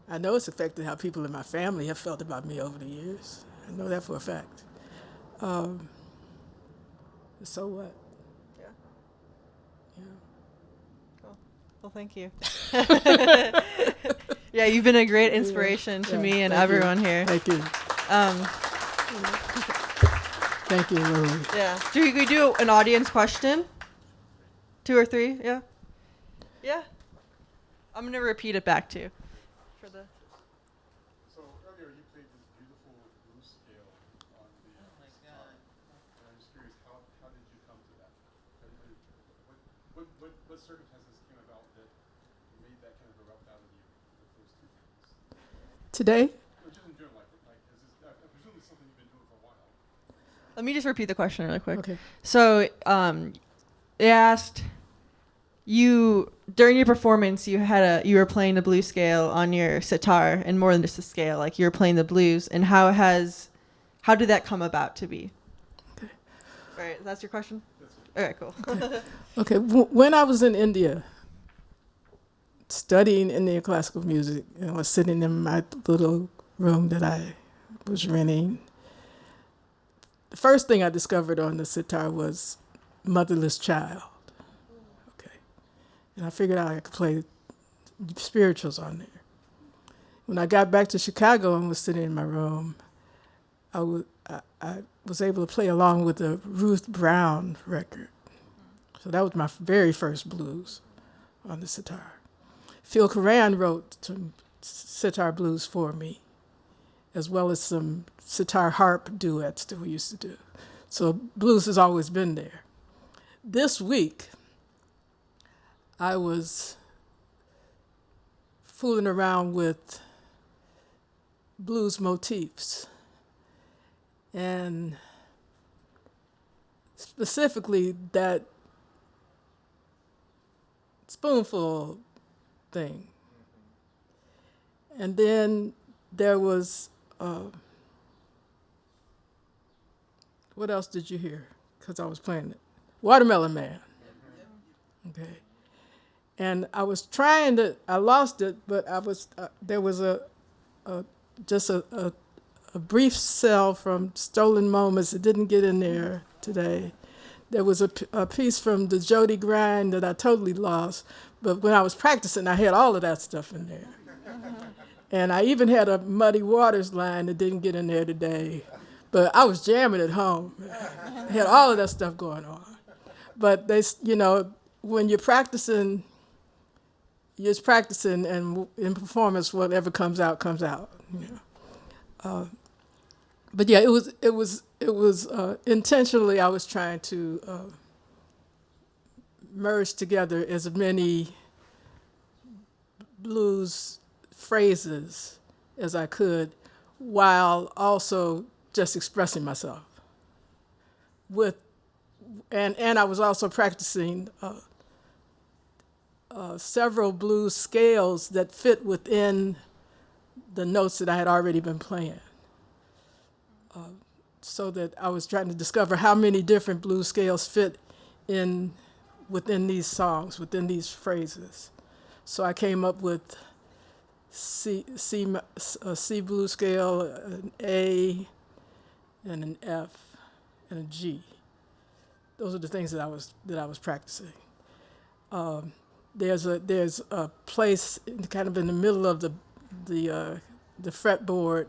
I know it's affected how people in my family have felt about me over the years. I know that for a fact. So what? Yeah. Yeah. Cool. Well, thank you. Yeah, you've been a great inspiration to me and everyone here. Thank you. Thank you, Lily. Yeah. Do we do an audience question? 2 or 3? Yeah. Yeah. I'm gonna repeat it back to you. For the. So earlier you played this beautiful blues scale on the sitar. And I'm just curious, how did you come to that? What circumstances came about that made that kind of erupt out of you with those two things? Today? Or just in general, is this, I presume it's something you've been doing for a while. Let me just repeat the question really quick. Okay. So, they asked you during your performance. You were playing the blues scale on your sitar, and more than just a scale, like you were playing the blues. And how did that come about to be? Okay. All right, that's your question. Okay, cool. Okay. When I was in India studying Indian classical music, and I was sitting in my little room that I was renting, the first thing I discovered on the sitar was Motherless Child. Okay. And I figured out I could play spirituals on there. When I got back to Chicago and was sitting in my room, I was able to play along with the Ruth Brown record. So that was my very first blues on the sitar. Phil Cohran wrote some sitar blues for me, as well as some sitar harp duets that we used to do. So blues has always been there. This week, I was fooling around with blues motifs, and specifically that spoonful thing. And then there was, what else did you hear? Because I was playing it. Watermelon Man. Okay. And I was trying to, I lost it, but there was a brief cell from Stolen Moments. It didn't get in there today. There was a piece from the Jody Grind that I totally lost, but when I was practicing, I had all of that stuff in there. And I even had a Muddy Waters line that didn't get in there today, but I was jamming at home. I had all of that stuff going on. but you know, when you're practicing, and in performance, whatever comes out comes out. You know. But yeah, it was intentionally. I was trying to merge together as many blues phrases as I could, while also just expressing myself. With and I was also practicing several blues scales that fit within the notes that I had already been playing. So that I was trying to discover how many different blues scales fit in within these songs, within these phrases. So I came up with a C blues scale, an A, and an F, and a G. Those are the things that I was practicing. There's a place kind of in the middle of the fretboard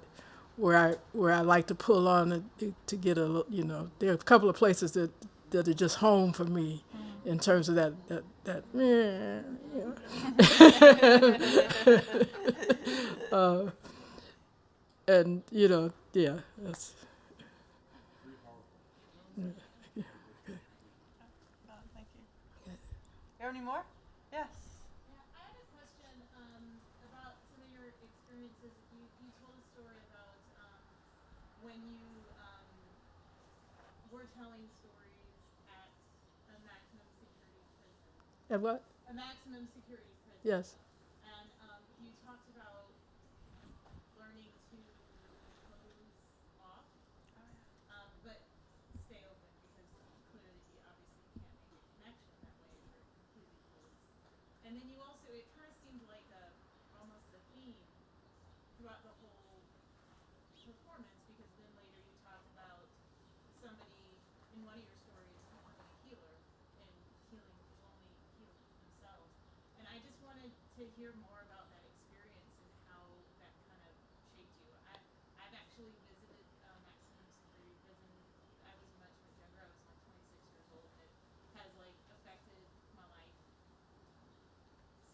where I like to pull on it to get there are a couple of places that are just home for me in terms of that and yeah, that's Thank you. You have any more? Yes. Yeah, I had a question about some of your experiences. You told a story about when you were telling stories at a maximum security prison. and what? A maximum security prison. Yes. And you talked about learning to close off, but stay open because clearly you obviously can't make a connection that way if you're completely closed. And then you also, it kind of seemed like almost a theme throughout the whole performance, because then later you talk about somebody in one of your stories becoming a healer and only healing themselves. And I just wanted to hear more about that experience and how that kind of shaped you. I've actually visited maximum security prison. I was much younger. I was like 26 years old, and it has like affected my life.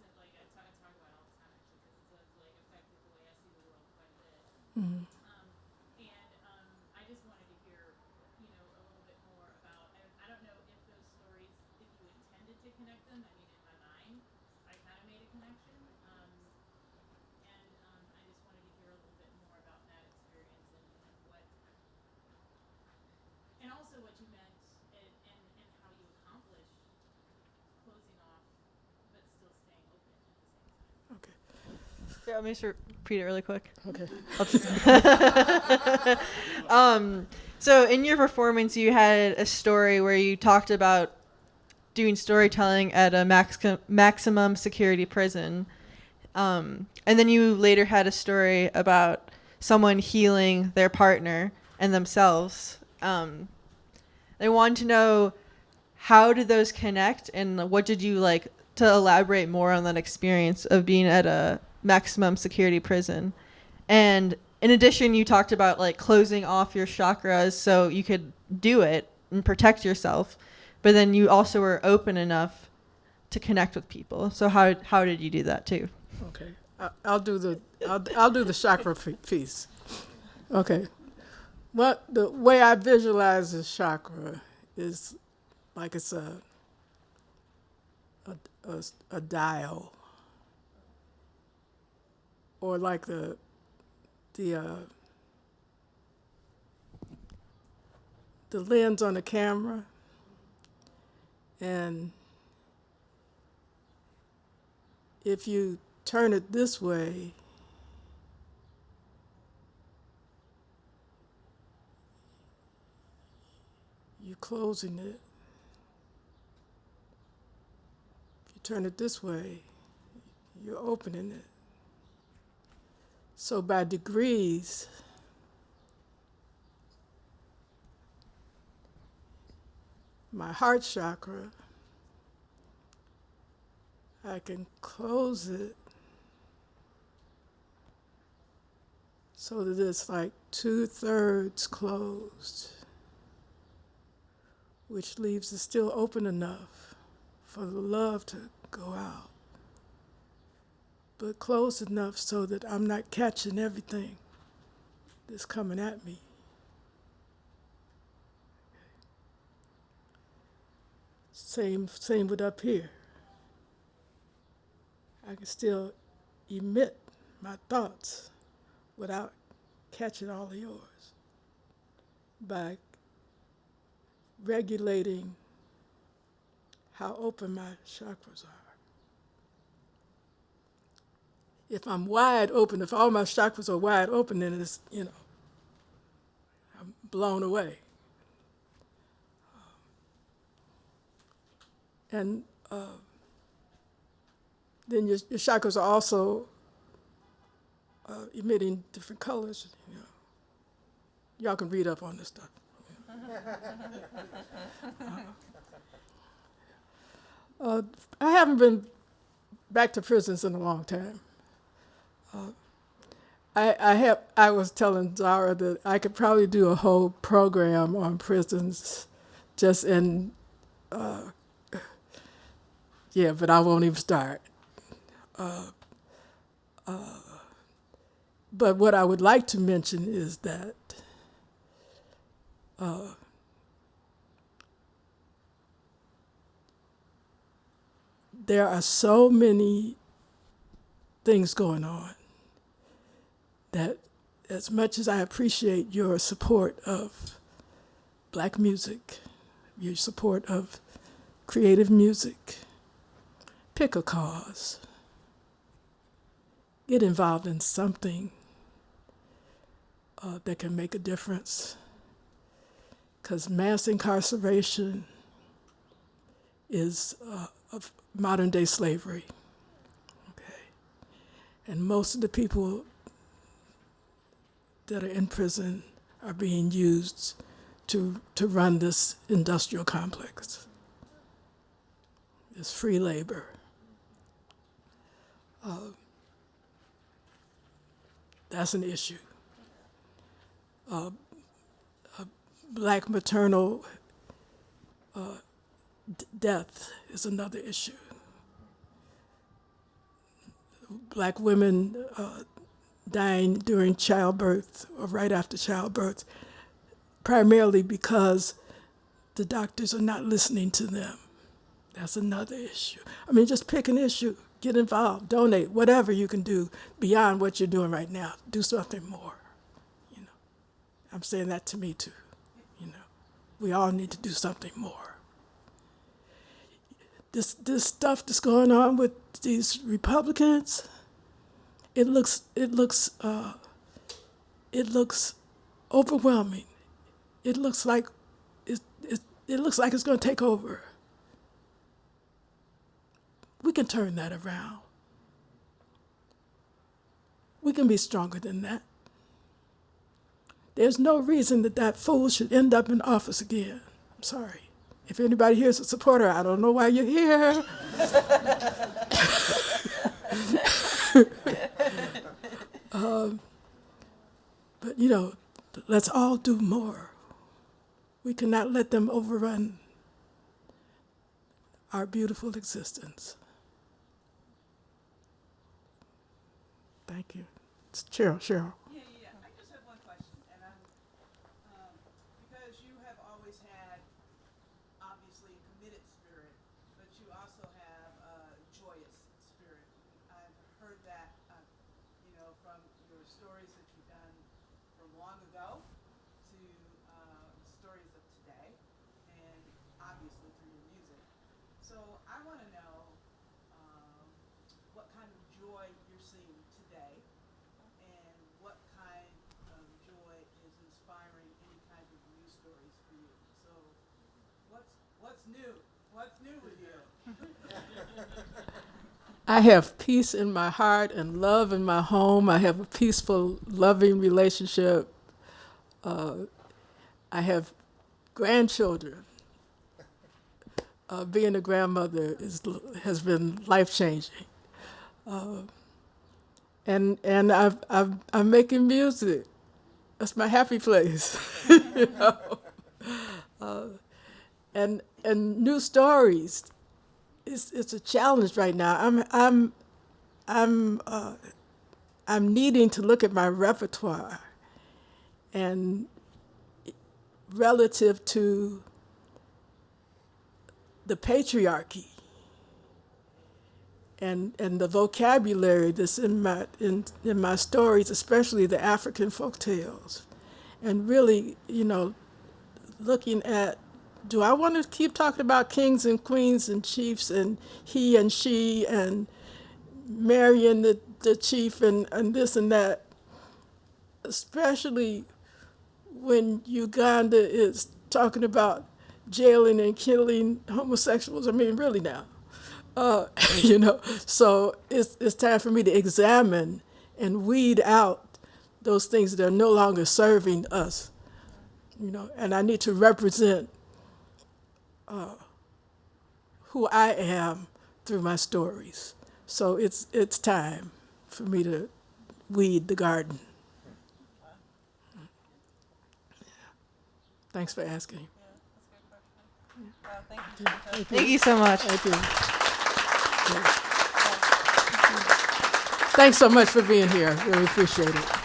So like I talk about it all the time actually, because it's like affected the way I see the world quite a bit. Mm-hmm. I just wanted to hear, a little bit more about. I don't know if those stories, if you intended to connect them. I mean, in my mind, I kind of made a connection, and I just wanted to hear a little bit more about that experience and what, and also what you meant and how you accomplish closing off, but still staying open at the same time. Okay. Yeah, let me just repeat it really quick. Okay. So in your performance, you had a story where you talked about doing storytelling at a maximum security prison. And then you later had a story about someone healing their partner and themselves. I wanted to know, how did those connect, and what did you like to elaborate more on that experience of being at a maximum security prison? And in addition, you talked about like closing off your chakras so you could do it and protect yourself, but then you also were open enough to connect with people. So how did you do that too? Okay. I'll do the chakra piece. Okay. The way I visualize the chakra is like it's a dial, or like the lens on the camera, and if you turn it this way, you're closing it. If you turn it this way, you're opening it. So by degrees, my heart chakra, I can close it so that it's like 2/3 closed, which leaves it still open enough for the love to go out, but closed enough so that I'm not catching everything that's coming at me. Same with up here. I can still emit my thoughts without catching all of yours by regulating how open my chakras are. If I'm wide open, if all my chakras are wide open, then it's, I'm blown away. And then your chakras are also emitting different colors. Y'all can read up on this stuff. I haven't been back to prisons in a long time. I was telling Zara that I could probably do a whole program on prisons, just in, but I won't even start. But what I would like to mention is that there are so many things going on that, as much as I appreciate your support of Black music, your support of creative music, pick a cause. Get involved in something that can make a difference. Because mass incarceration is of modern day slavery. Okay. And most of the people that are in prison are being used to run this industrial complex. It's free labor. That's an issue. Black maternal death is another issue. Black women dying during childbirth or right after childbirth, primarily because the doctors are not listening to them. That's another issue. I mean, just pick an issue, get involved, donate, whatever you can do beyond what you're doing right now. Do something more. I'm saying that to me too. We all need to do something more. This stuff that's going on with these Republicans, it looks overwhelming. It looks like it's going to take over. We can turn that around. We can be stronger than that. There's no reason that fool should end up in office again. I'm sorry. If anybody here is a supporter, I don't know why you're here. But let's all do more. We cannot let them overrun our beautiful existence. Thank you. It's Cheryl. Yeah. I just have one question, and because you have always had, obviously, a committed spirit, but you also have a joyous spirit. I've heard that, from your stories that you've done from long ago to stories of today, and obviously through your music. So I want to know what kind of joy you're seeing today, and what kind of joy is inspiring any kind of new stories for you. So what's new? What's new with you? I have peace in my heart and love in my home. I have a peaceful, loving relationship. I have grandchildren. Being a grandmother has been life-changing. And I'm making music. That's my happy place. and new stories. It's a challenge right now. I'm needing to look at my repertoire and relative to the patriarchy and the vocabulary that's in my stories, especially the African folk tales, and really, looking at, do I want to keep talking about kings and queens and chiefs and he and she and marrying the chief and this and that, especially when Uganda is talking about jailing and killing homosexuals. I mean, really now. So it's time for me to examine and weed out those things that are no longer serving us, and I need to represent who I am through my stories. So it's time for me to weed the garden. Thanks for asking. Thank you so much. Thank you. Thanks so much for being here. Really appreciate it.